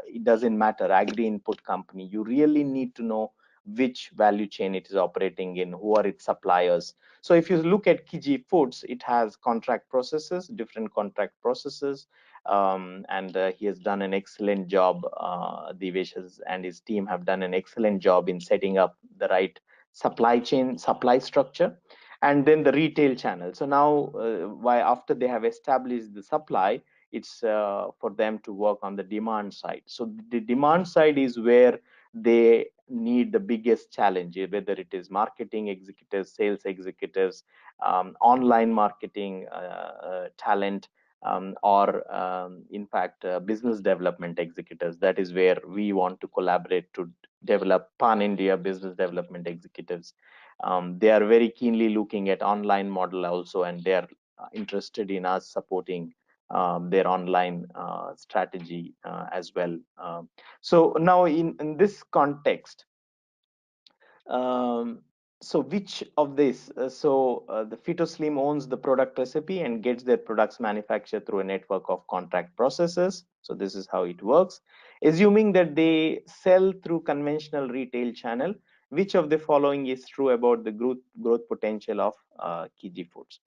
it doesn't matter, agri input company. You really need to know which value chain it is operating in, who are its suppliers. So if you look at Kiji Foods, it has contract processes, different contract processes, and he has done an excellent job. Divesh and his team have done an excellent job in setting up the right supply chain, supply structure, and then the retail channel. So now, why after they have established the supply, it's for them to work on the demand side. So the demand side is where they need the biggest challenge, whether it is marketing executives, sales executives, online marketing talent, or in fact business development executives. That is where we want to collaborate to develop pan-India business development executives. They are very keenly looking at online model also, and they are interested in us supporting their online strategy as well. So now in this context, um, so which of this? The Phytoslim owns the product recipe and gets their products manufactured through a network of contract processes. So this is how it works. Assuming that they sell through conventional retail channel, which of the following is true about the growth potential of Kiji Foods?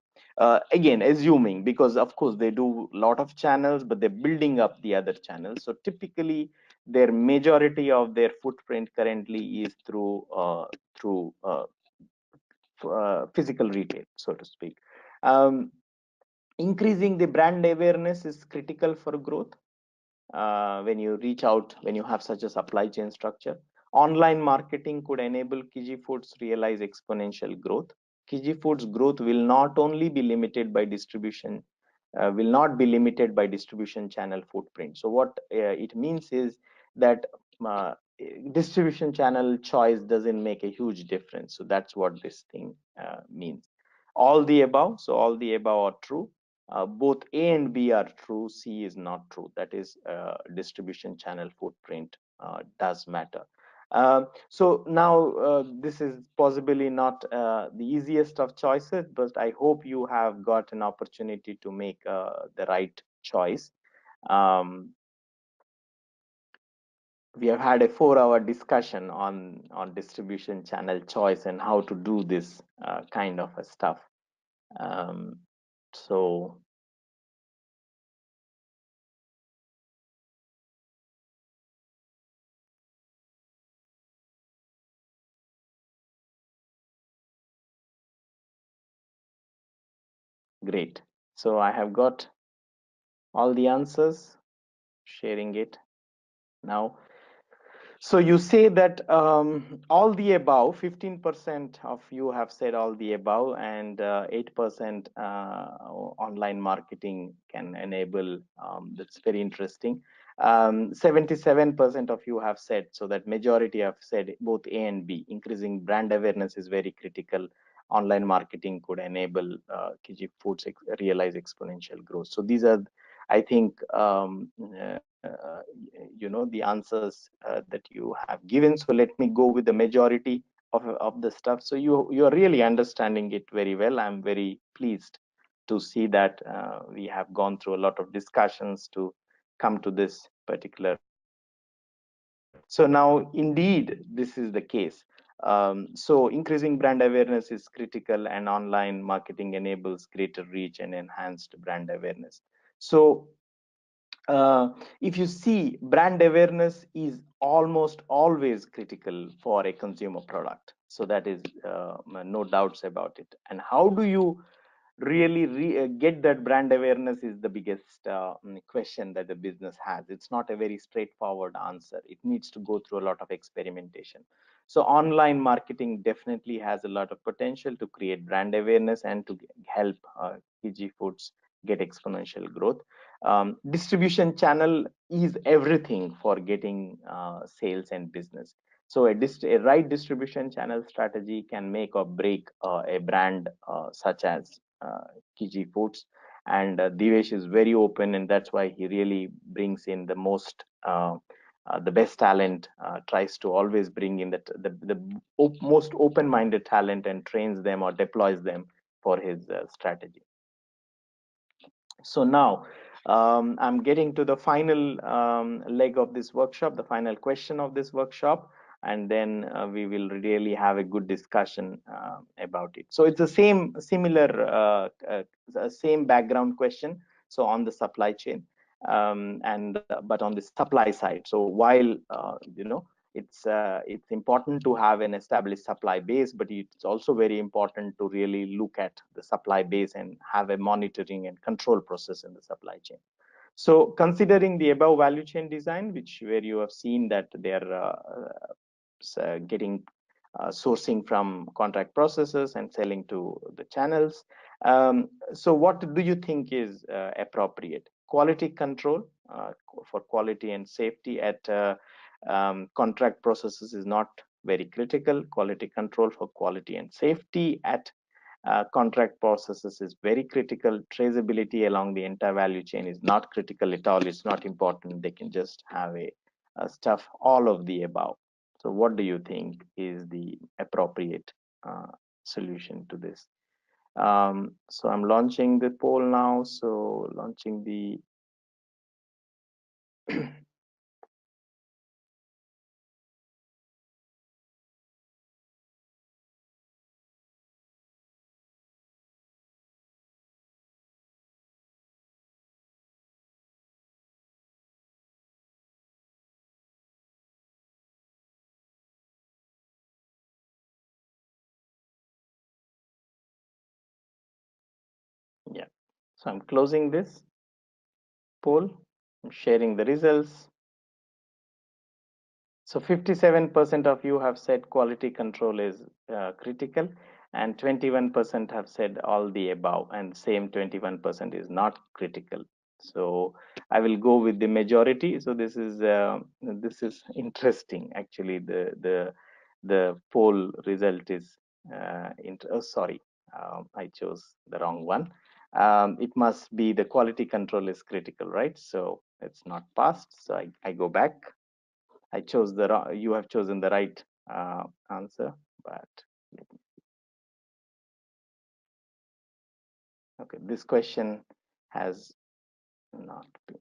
Again, assuming, because of course they do a lot of channels, but they're building up the other channels. So typically, their majority of their footprint currently is through physical retail, so to speak. Increasing the brand awareness is critical for growth. When you reach out, when you have such a supply chain structure, online marketing could enable Kiji Foods realize exponential growth. Kiji Foods growth will not only be limited by distribution, will not be limited by distribution channel footprint. So what it means is that uh, distribution channel choice doesn't make a huge difference. So that's what this thing means. All the above, so all the above are true. Both A and B are true, C is not true. That is, distribution channel footprint does matter. So now this is possibly not the easiest of choices, but I hope you have got an opportunity to make the right choice. Um, we have had a 4-hour discussion on distribution channel choice and how to do this kind of a stuff. Um, so Great. So I have got all the answers, sharing it now. So you say that all the above, 15% of you have said all the above, and 8% online marketing can enable. That's very interesting. 77% of you have said, so that majority have said both A and B. Increasing brand awareness is very critical. Online marketing could enable Kiji Foods realize exponential growth. So these are, I think, the answers that you have given. So let me go with the majority of the stuff. So you are really understanding it very well. I'm very pleased to see that we have gone through a lot of discussions to come to this particular result. So now, indeed, this is the case. So increasing brand awareness is critical, and online marketing enables greater reach and enhanced brand awareness. So if you see, brand awareness is almost always critical for a consumer product. So that is no doubts about it. And how do you really get that brand awareness is the biggest question that the business has. It's not a very straightforward answer. It needs to go through a lot of experimentation. So online marketing definitely has a lot of potential to create brand awareness and to help Kiji Foods get exponential growth. Distribution channel is everything for getting sales and business. So a right distribution channel strategy can make or break a brand such as Kiji Foods. And Divesh is very open, and that's why he really brings in the best talent, tries to always bring in the most open-minded talent and trains them or deploys them for his strategy. So now I'm getting to the final leg of this workshop, the final question of this workshop, and then we will really have a good discussion about it. So it's the same background question. So on the supply chain, but on the supply side. So while it's important to have an established supply base, but it's also very important to really look at the supply base and have a monitoring and control process in the supply chain. So considering the above value chain design, where you have seen that they're getting sourcing from contract processors and selling to the channels. So what do you think is appropriate? Quality control for quality and safety at contract processes is not very critical. Quality control for quality and safety at contract processes is very critical. Traceability along the entire value chain is not critical at all. It's not important. They can just have a stuff all of the above. So what do you think is the appropriate solution to this? So I'm launching the poll now. So launching the yeah. So I'm closing this poll. I'm sharing the results. So 57% of you have said quality control is critical, and 21% have said all the above, and same 21% is not critical. So I will go with the majority. So this is interesting. Actually, the poll result is sorry, I chose the wrong one. It must be the quality control is critical, right? So it's not passed. So I go back. I chose you have chosen the right answer, but okay, this question has not been.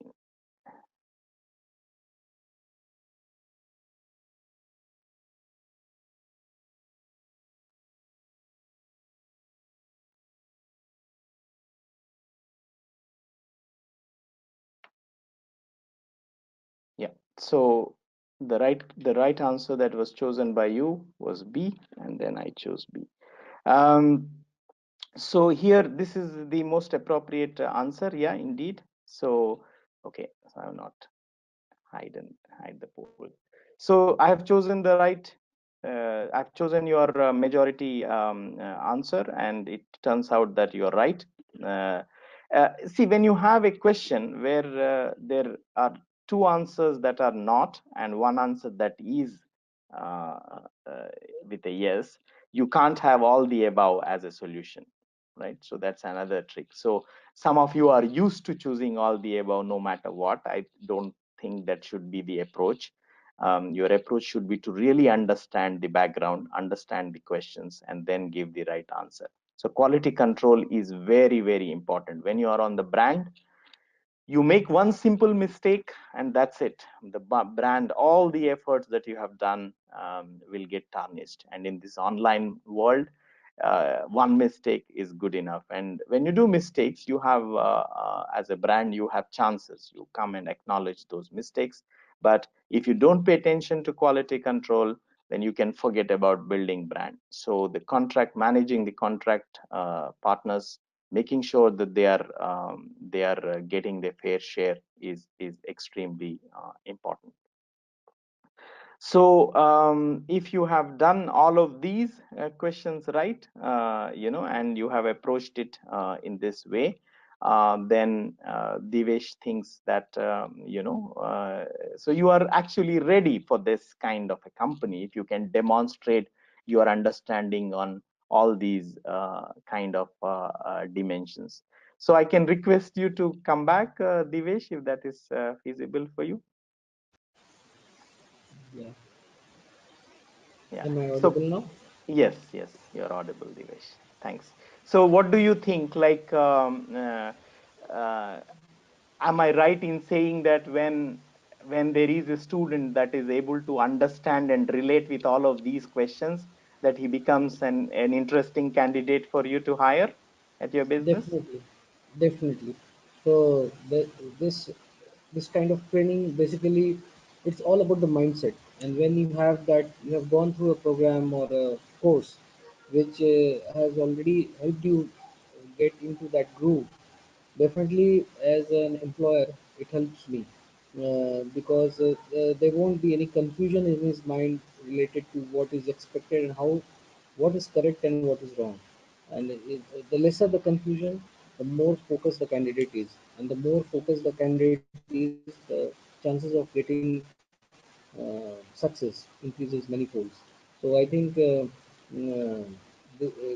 Yeah, so the right answer that was chosen by you was B, and then I chose B. So here, this is the most appropriate answer. Yeah, indeed. So, okay, so I'm not hide the poll. So I have chosen the right. I've chosen your majority answer, and it turns out that you're right. Uh, See, when you have a question where there are two answers that are not and one answer that is uh, uh, with a yes, you can't have all the above as a solution, right? So that's another trick. So some of you are used to choosing all the above no matter what. I don't think that should be the approach. Your approach should be to really understand the background, understand the questions, and then give the right answer. So quality control is very, very important. When you are on the brand, you make one simple mistake and that's it. The brand, all the efforts that you have done will get tarnished. And in this online world, one mistake is good enough. And when you do mistakes, you have as a brand, you have chances. You come and acknowledge those mistakes. But if you don't pay attention to quality control, then you can forget about building brand. So the contract, managing the contract partners, making sure that they are getting their fair share is extremely important. So if you have done all of these questions right, and you have approached it in this way, then Divesh thinks that so you are actually ready for this kind of a company if you can demonstrate your understanding on all these kind of dimensions. So I can request you to come back, Divesh, if that is feasible for you. Yeah. Yeah. Am I So audible now? yes, yes, you're audible, Divesh. Thanks. So, what do you think? Like, uh, am I right in saying that when there is a student that is able to understand and relate with all of these questions, that he becomes an interesting candidate for you to hire at your business? Definitely, definitely. So this this kind of training basically it's all about the mindset. And when you have that, you have gone through a program or a course which has already helped you get into that groove. Definitely, as an employer, it helps me because there won't be any confusion in his mind related to what is expected and how, what is correct and what is wrong. And the lesser the confusion, the more focused the candidate is, and the more focused the candidate is, the chances of getting success increases many folds. So I think uh,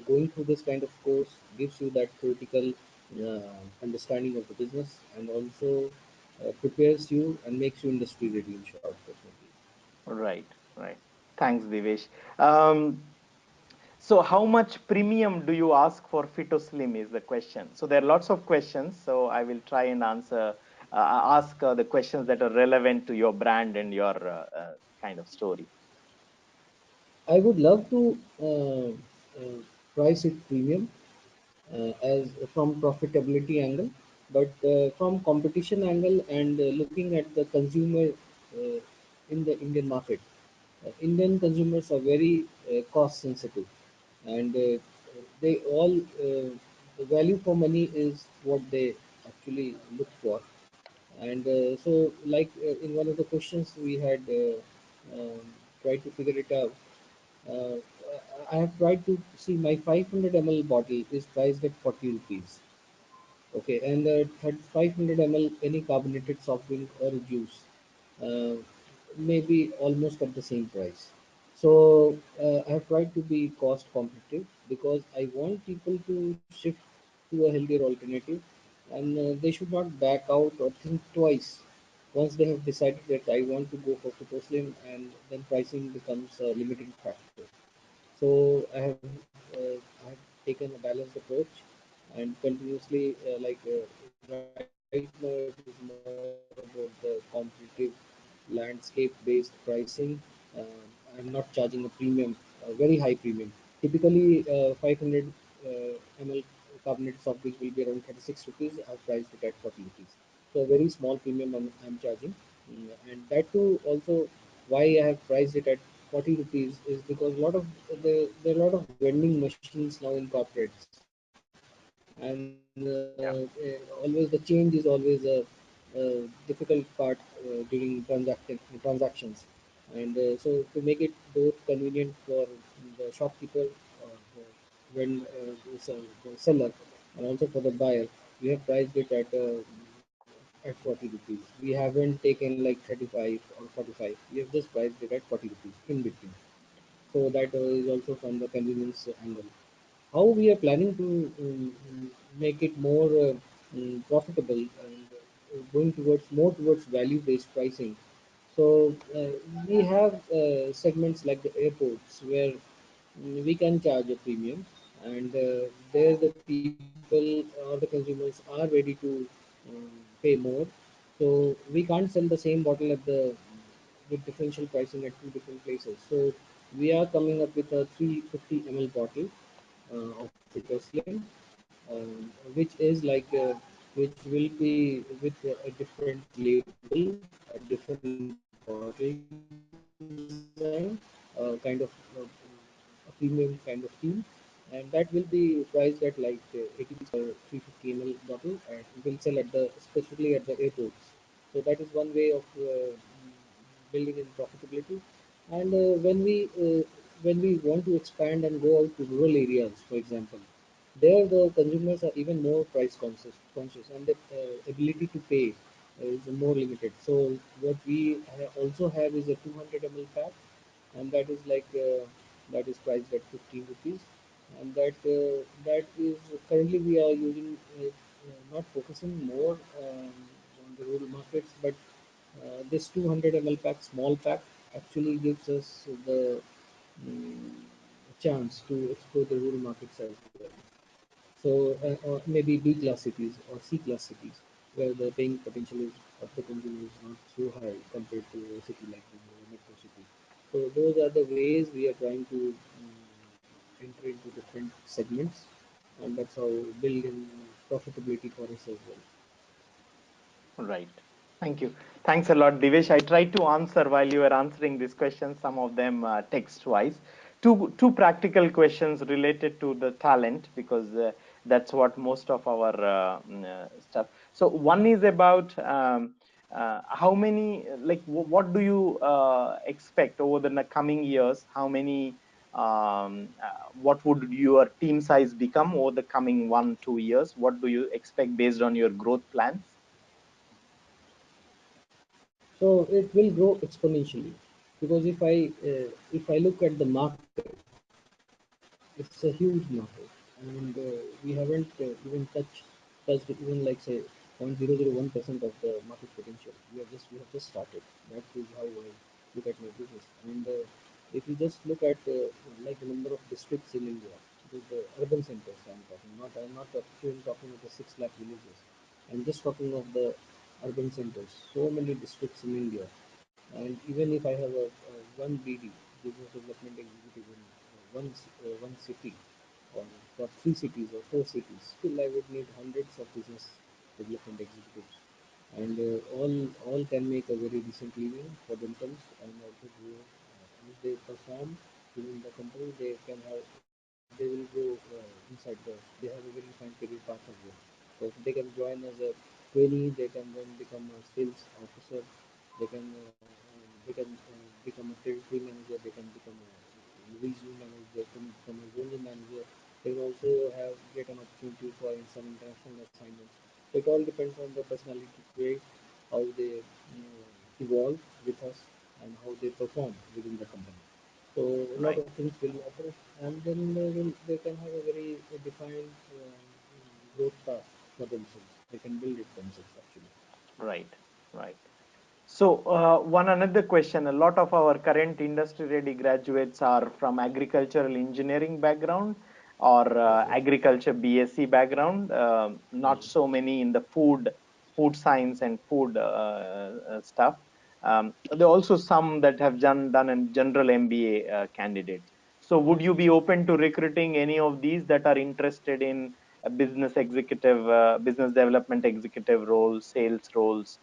going through this kind of course gives you that theoretical understanding of the business and also prepares you and makes you industry ready in short, definitely. Right, right. Thanks, Divesh. Um, So how much premium do you ask for Fitoslim is the question. So there are lots of questions. So I will try and ask the questions that are relevant to your brand and your kind of story. I would love to price it premium as from profitability angle, but from competition angle and looking at the consumer in the Indian market, Indian consumers are very cost sensitive, and they all the value for money is what they actually look for. And so, like in one of the questions we had tried to figure it out. Uh, I have tried to see my 500 ml bottle is priced at 40 rupees. Okay, and 500 ml any carbonated soft drink or juice uh, may be almost at the same price. So I have tried to be cost competitive because I want people to shift to a healthier alternative, and they should not back out or think twice once they have decided that I want to go for Photoslim, and then pricing becomes a limiting factor. So I have taken a balanced approach and continuously right now it is more about the competitive landscape based pricing. I'm not charging a premium, a very high premium. Typically 500 ml carbonated soft drinks will be around 36 rupees. I've priced it at 40 rupees. So a very small premium I'm charging. And that too also why I have priced it at 40 rupees is because a lot of there are a lot of vending machines now in corporates, and Yeah. always the change is always a difficult part during transactions, and so to make it both convenient for the shopkeeper, the, the seller, and also for the buyer, we have priced it at 40 rupees. We haven't taken like 35 or 45. We have just priced it at 40 rupees in between. So that is also from the convenience angle. How we are planning to make it more profitable and going towards more towards value-based pricing. So we have segments like the airports where we can charge a premium, and there the people or the consumers are ready to pay more. So we can't sell the same bottle at the with differential pricing at two different places. So we are coming up with a 350 ml bottle of Citrusline, which is like which will be with a different label, a different bottling design, kind of a premium kind of theme, and that will be priced at like 80 rupees per 350 ml bottle, and will sell at the specifically at the airports. So that is one way of building in profitability. And when we want to expand and go out to rural areas, for example, there the consumers are even more price conscious, and the ability to pay is more limited. So what we also have is a 200 ml pack, and that is like that is priced at 15 rupees, and that is currently we are using not focusing more on the rural markets, but this 200 ml pack, small pack, actually gives us the mm, chance to explore the rural markets as well. So, or maybe B class cities or C class cities, where the paying potential is of the consumer is not so high compared to a city like a metro city. So, those are the ways we are trying to enter into different segments, and that's how build in profitability for us as well. Right. Thank you. Thanks a lot, Divesh. I tried to answer while you were answering these questions, some of them text-wise. Two practical questions related to the talent, because that's what most of our stuff. So one is about how many, like, what do you expect over the coming years? How many, what would your team size become over the coming 1-2 years? What do you expect based on your growth plans? So it will grow exponentially, because if I look at the market, it's a huge market, and we haven't even touched even like say 0.001% of the market potential. We have just started. That is how I look at my business. And if you just look at like the number of districts in India, the urban centers I'm not even talking of the 6 lakh villages. I'm just talking of the urban centers. So many districts in India, and even if I have a one BD, business development executive in one city, or for 3 cities or 4 cities, still I would need hundreds of business development executives, and all can make a very decent living for themselves and also grow. And if they perform within the company, they will go inside the. They have a very defined career path as well. So they can join as a trainee, they can then become a sales officer, they can become a territory manager, they can become a regional manager, they can become a zonal manager. They will also have get an opportunity for some international assignments. So it all depends on the personality trait, how they evolve with us, and how they perform within the company. So a lot Right. of things will matter, and then they can have a very defined growth path for themselves. They can build it themselves actually. Right. Right. So, one another question. A lot of our current industry-ready graduates are from agricultural engineering background or Okay. agriculture BSc background. Not Mm. so many in the food science and food stuff. There are also some that have done a general MBA candidates. So, would you be open to recruiting any of these that are interested in a business executive, business development executive roles, sales roles?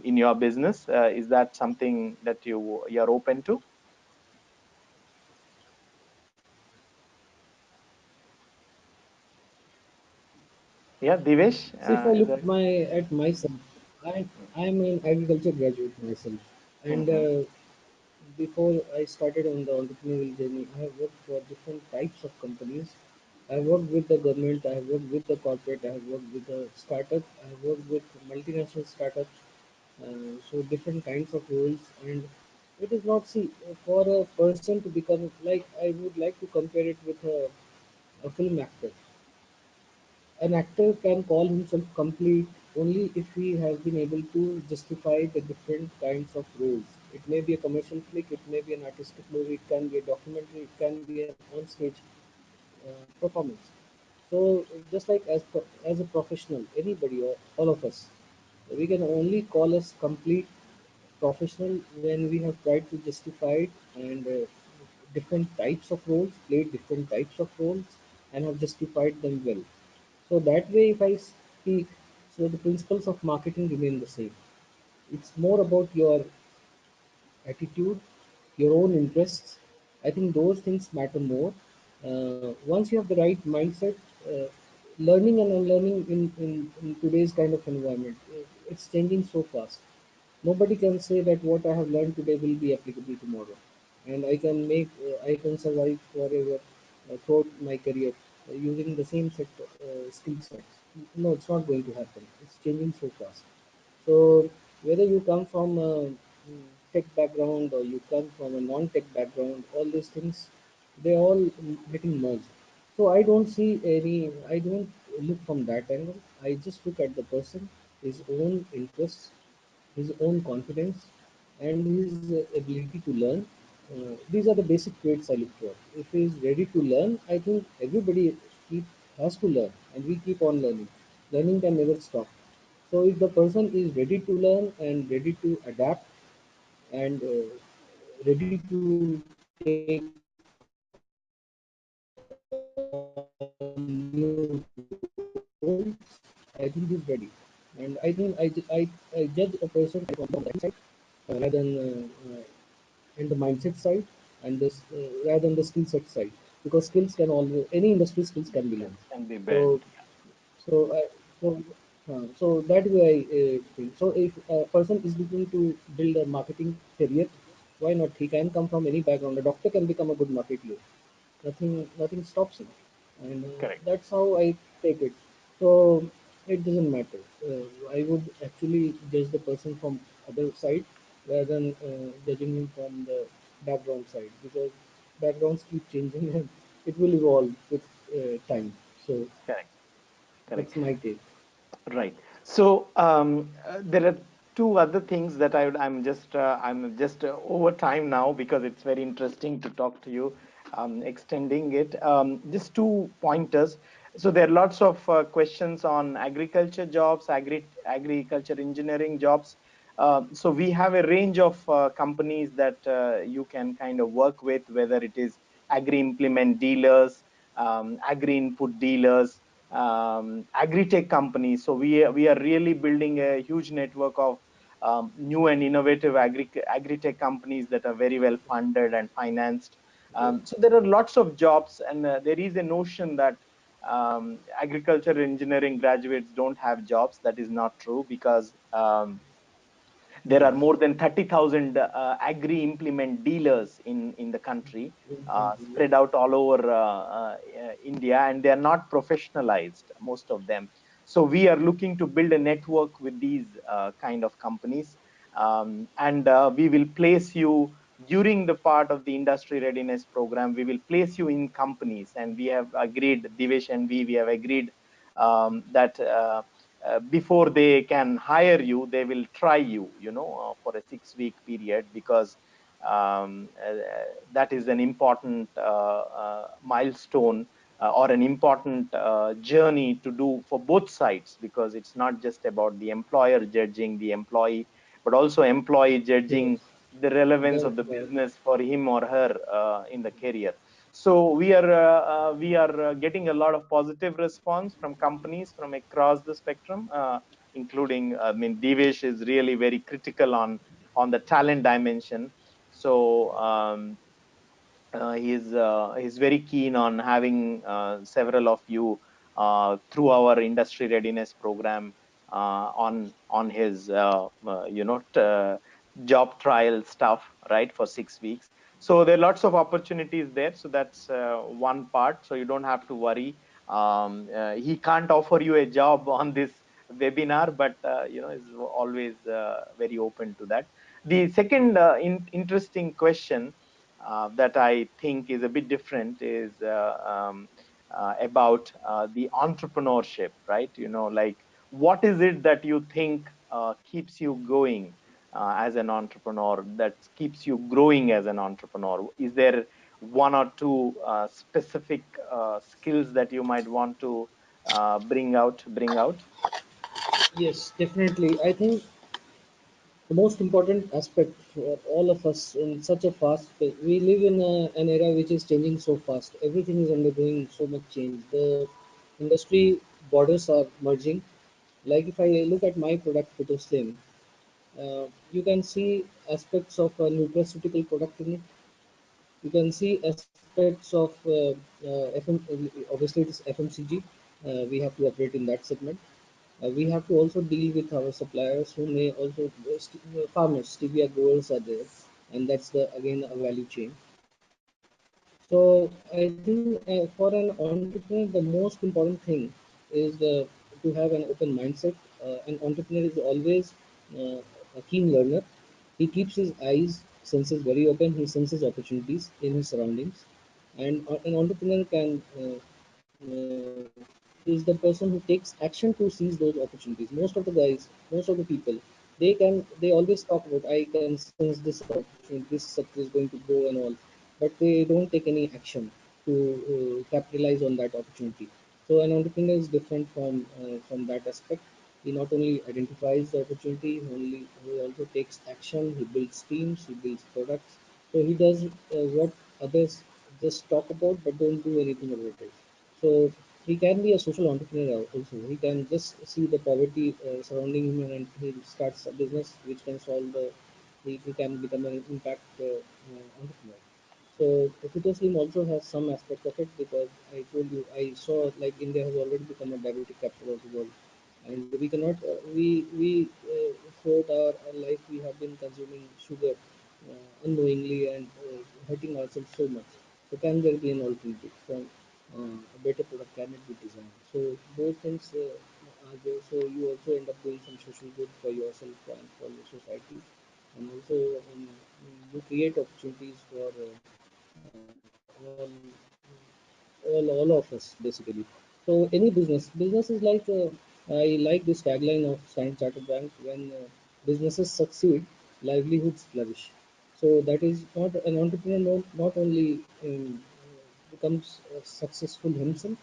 In your business? Is that something that you're open to? Yeah, Divesh, See, if I is look there? at myself, I am an agriculture graduate myself, and Mm-hmm. before I started on the entrepreneurial journey, I have worked for different types of companies. I have worked with the government, I have worked with the corporate, I have worked with the startup, I have worked with multinational startups, so different kinds of roles. And it is not, see, for a person to become, like, I would like to compare it with a film actor. An actor can call himself complete only if he has been able to justify the different kinds of roles. It may be a commercial flick, it may be an artistic movie, it can be a documentary, it can be an on-stage performance. So just like as a professional, anybody or all of us, we can only call us complete professional when we have tried to justify it and different types of roles, played different types of roles, and have justified them well. So that way, if I speak, so the principles of marketing remain the same. It's more about your attitude, your own interests. I think those things matter more. Once you have the right mindset, uh, learning and unlearning in today's kind of environment, it's changing so fast. Nobody can say that what I have learned today will be applicable tomorrow, and I can survive forever throughout my career using the same skill sets. No, it's not going to happen. It's changing so fast. So whether you come from a tech background or you come from a non-tech background, all these things, they all getting merged. So I don't look from that angle. I just look at the person, his own interests, his own confidence, and his ability to learn. These are the basic traits I look for. If he is ready to learn, I think everybody keep, has to learn, and we keep on learning. Learning can never stop. So if the person is ready to learn and ready to adapt and ready to take new roles, I think he's ready. And I judge a person from the acting side rather than and the mindset side and this rather than the skill set side, because skills can always, any industry skills can be learned. Can be built. So so I so that way I think. So if a person is looking to build a marketing career, why not? He can come from any background. A doctor can become a good marketer. Nothing stops him, and Correct. that's how I take it. So it doesn't matter. I would actually judge the person from other side rather than judging him from the background side, because backgrounds keep changing and it will evolve with time. So Correct. Correct. that's my take. Right. So there are two other things that I'm just over time now because it's very interesting to talk to you. Extending it, just two pointers. So there are lots of questions on agriculture jobs, agriculture engineering jobs. So we have a range of companies that you can kind of work with, whether it is agri implement dealers, agri input dealers, agri-tech companies. So we are really building a huge network of new and innovative agri-tech companies that are very well funded and financed. So there are lots of jobs, and there is a notion that agriculture engineering graduates don't have jobs. That is not true, because there are Yes. more than 30,000 agri implement dealers in the country, spread out all over India, and they are not professionalized, most of them. So we are looking to build a network with these kind of companies, and we will place you during the part of the industry readiness program. We will place you in companies, and we have agreed, Divesh and we have agreed that. Before they can hire you, they will try you, for a 6-week period, because that is an important milestone, or an important journey to do for both sides, because it's not just about the employer judging the employee, but also employee judging Yes. the relevance of the The business for him or her in the career. So we are getting a lot of positive response from companies from across the spectrum, including, I mean, Devesh is really very critical on the talent dimension. So he's very keen on having several of you through our industry readiness program on his job trial stuff, right, for 6 weeks. So there are lots of opportunities there. So that's one part. So you don't have to worry. He can't offer you a job on this webinar, but is always very open to that. The second interesting question that I think is a bit different is about the entrepreneurship, right? Like, what is it that you think keeps you going as an entrepreneur, that keeps you growing as an entrepreneur? Is there one or two specific skills that you might want to bring out? Yes, definitely. I think the most important aspect for all of us in such a fast pace, we live in an era which is changing so fast. Everything is undergoing so much change. The industry borders are merging. Like if I look at my product, PhotoSlim, you can see aspects of a nutraceutical product in it. You can see aspects of obviously it is FMCG. We have to operate in that segment. We have to also deal with our suppliers who may also farmers, stevia growers are there, and that's the again a value chain. So I think for an entrepreneur, the most important thing is to have an open mindset. An entrepreneur is always a keen learner. He keeps his eyes, senses very open. He senses opportunities in his surroundings, and an entrepreneur can is the person who takes action to seize those opportunities. Most of the guys, most of the people, they always talk about, I can sense this opportunity, this sector is going to grow and all, but they don't take any action to capitalize on that opportunity. So an entrepreneur is different from that aspect. He not only identifies the opportunity, he also takes action. He builds teams, he builds products. So he does what others just talk about but don't do anything about it. So he can be a social entrepreneur also. He can just see the poverty surrounding him and he starts a business which can solve he can become an impact entrepreneur. So Fito Slim also has some aspect of it because I told you I saw like India has already become a diabetic capital of the world, and we cannot throughout our life we have been consuming sugar unknowingly and hurting ourselves so much. So can there be an alternative? From a better product can it be designed? So those things are there. So you also end up doing some social good for yourself and for your society, and also you create opportunities for all of us basically. So any business is like I like this tagline of Standard Chartered Bank: when businesses succeed, livelihoods flourish. So that is not an entrepreneur not only becomes successful himself,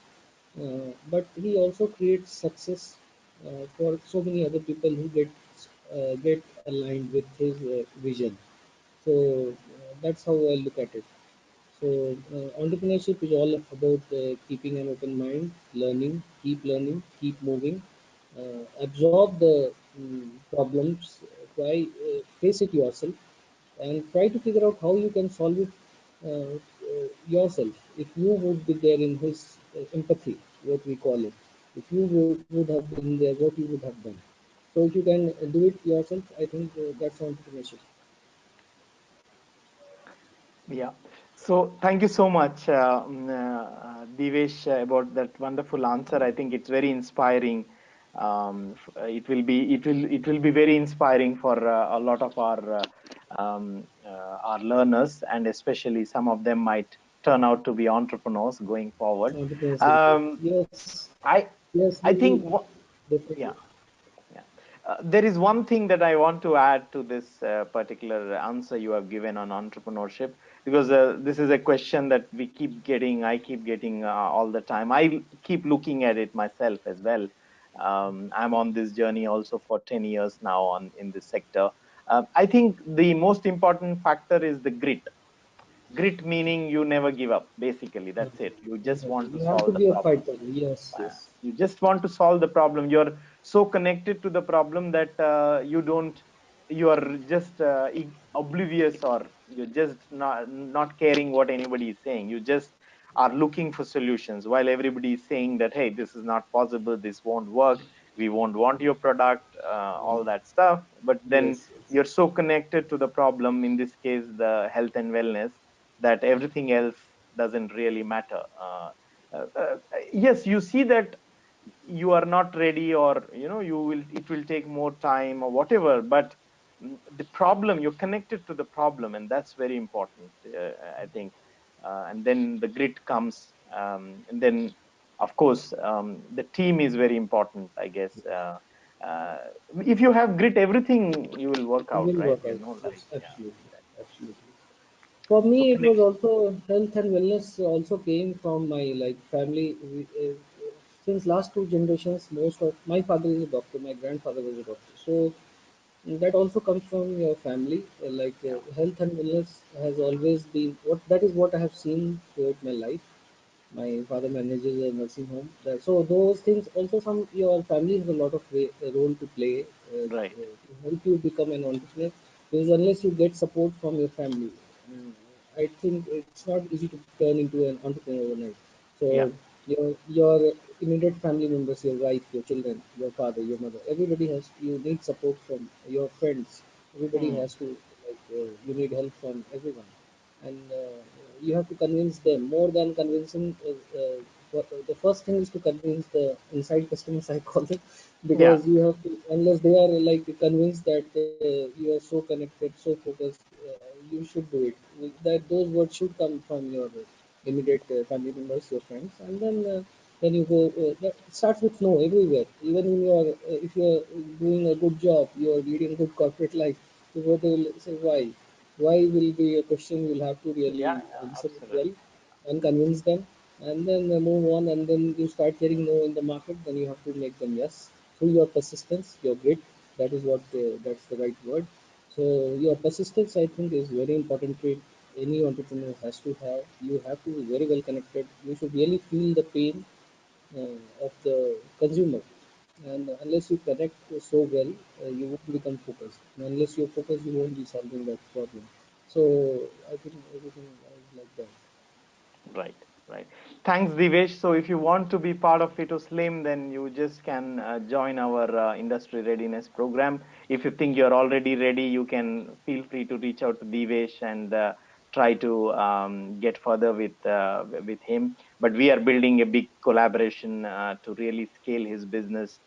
but he also creates success for so many other people who get aligned with his vision. So that's how I look at it. So entrepreneurship is all about keeping an open mind, learning, keep moving, absorb the problems, try face it yourself, and try to figure out how you can solve it yourself. If you would be there in his empathy, what we call it, if you would have been there, what you would have done. So if you can do it yourself, I think that's entrepreneurship. Yeah. So thank you so much, Divesh, about that wonderful answer. I think it's very inspiring. It will be very inspiring for a lot of our learners, and especially some of them might turn out to be entrepreneurs going forward. Entrepreneurs will grow. Um, Yes, I yes, I we think definitely. yeah. Yeah. There is one thing that I want to add to this particular answer you have given on entrepreneurship, because this is a question that I keep getting all the time. I keep looking at it myself as well. I'm on this journey also for 10 years now in this sector. I think the most important factor is the grit. Grit meaning you never give up. Basically, that's it. You just want to You have to solve the be a problem. fighter. Yes, yes. You just want to solve the problem. You're so connected to the problem that you are just oblivious, or you're just not caring what anybody is saying. You just are looking for solutions, while everybody is saying that, hey, this is not possible, this won't work, we won't want your product, all that stuff. But then Yes, yes. you're so connected to the problem, in this case the health and wellness, that everything else doesn't really matter. Uh, uh, yes, you see that you are not ready, or you will, it will take more time or whatever, but the problem, you're connected to the problem, and that's very important, I think. And then the grit comes, and then of course the team is very important, I guess. uh, if you have grit, everything you will work It out, will right? work out. Like, Yes, yeah, absolutely, exactly. absolutely. For me, So it was connection. also health and wellness. Also came from my like family. Since last two generations, most of my father is a doctor. My grandfather was a doctor. So that also comes from your family. Yeah. Health and wellness has always been what that is what I have seen throughout my life. My father manages a nursing home. So those things also some your family has a lot of role to play Right. to help you become an entrepreneur. Because unless you get support from your family, uh, I think it's not easy to turn into an entrepreneur overnight. Yeah. So your immediate family members, your wife, your children, your father, your mother, everybody has you need support from your friends. Everybody Hmm. has to you need help from everyone and you have to convince them more than convincing. The first thing is to convince the inside customers, I call them, Yeah. because you have to, unless they are like convinced that you are so connected, so focused, you should do it. That those words should come from your immediate family members, your friends, and then you go. That starts with no everywhere. Even in your, if you are doing a good job, you are leading good corporate life. You go to say why will be a question you'll have to really Yeah. Yeah. answer it well Absolutely. and convince them and then move on and then you start hearing no in the market then you have to make them yes through your persistence your grit that is what that's the right word so your persistence I think is very important trait any entrepreneur has to have you have to be very well connected you should really feel the pain of the consumer and unless you connect so well, you won't become focused. And unless you're focused, you won't be solving that problem. So I think everything is like that. Right, right. Thanks, Divesh. So, if you want to be part of Fit to Slim, then you just can join our industry readiness program. If you think you're already ready, you can feel free to reach out to Divesh and try to get further with him. But we are building a big collaboration to really scale his business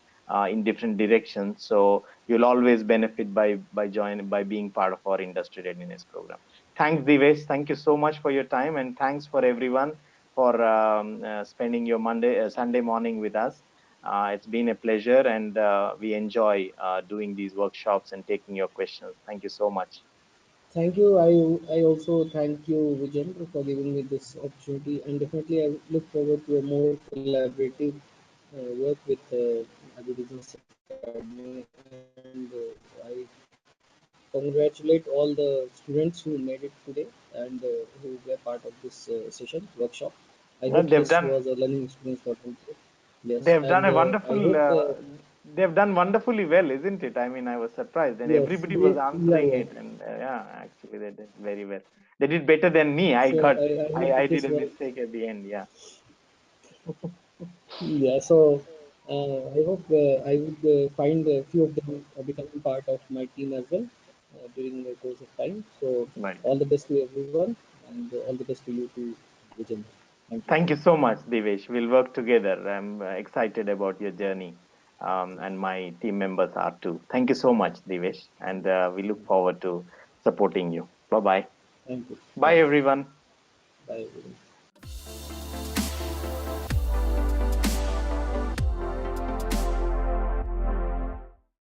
in different directions. So you'll always benefit by being part of our industry readiness program. Thanks, Divesh. Thank you so much for your time, and thanks for everyone for spending your Sunday morning with us. It's been a pleasure, and we enjoy doing these workshops and taking your questions. Thank you so much. Thank you. I also thank you, Vijay, for giving me this opportunity, and definitely I look forward to a more collaborative work with agribusiness academy. And I congratulate all the students who made it today and who were part of this session workshop. I hope this was a They've learning done experience for them. Yes, and they've done a I hope wonderful they've done wonderfully well, isn't it? I mean, I was surprised, and yes, everybody they was yeah answering yeah. it, and yeah, actually they did very well. They did better than me. So I hope I this did a was mistake at the end. Yeah. yeah. So I hope I would find a few of them becoming part of my team as well during the course of time. So Right. all the best to everyone, and all the best to you too, Vijay. Thank you. Thank you so much, Devesh. We'll work together. I'm excited about your journey, and my team members are too. Thank you so much, Devesh, and we look forward to supporting you. Bye bye. Thank you. Bye, Bye. everyone. Bye. Everyone.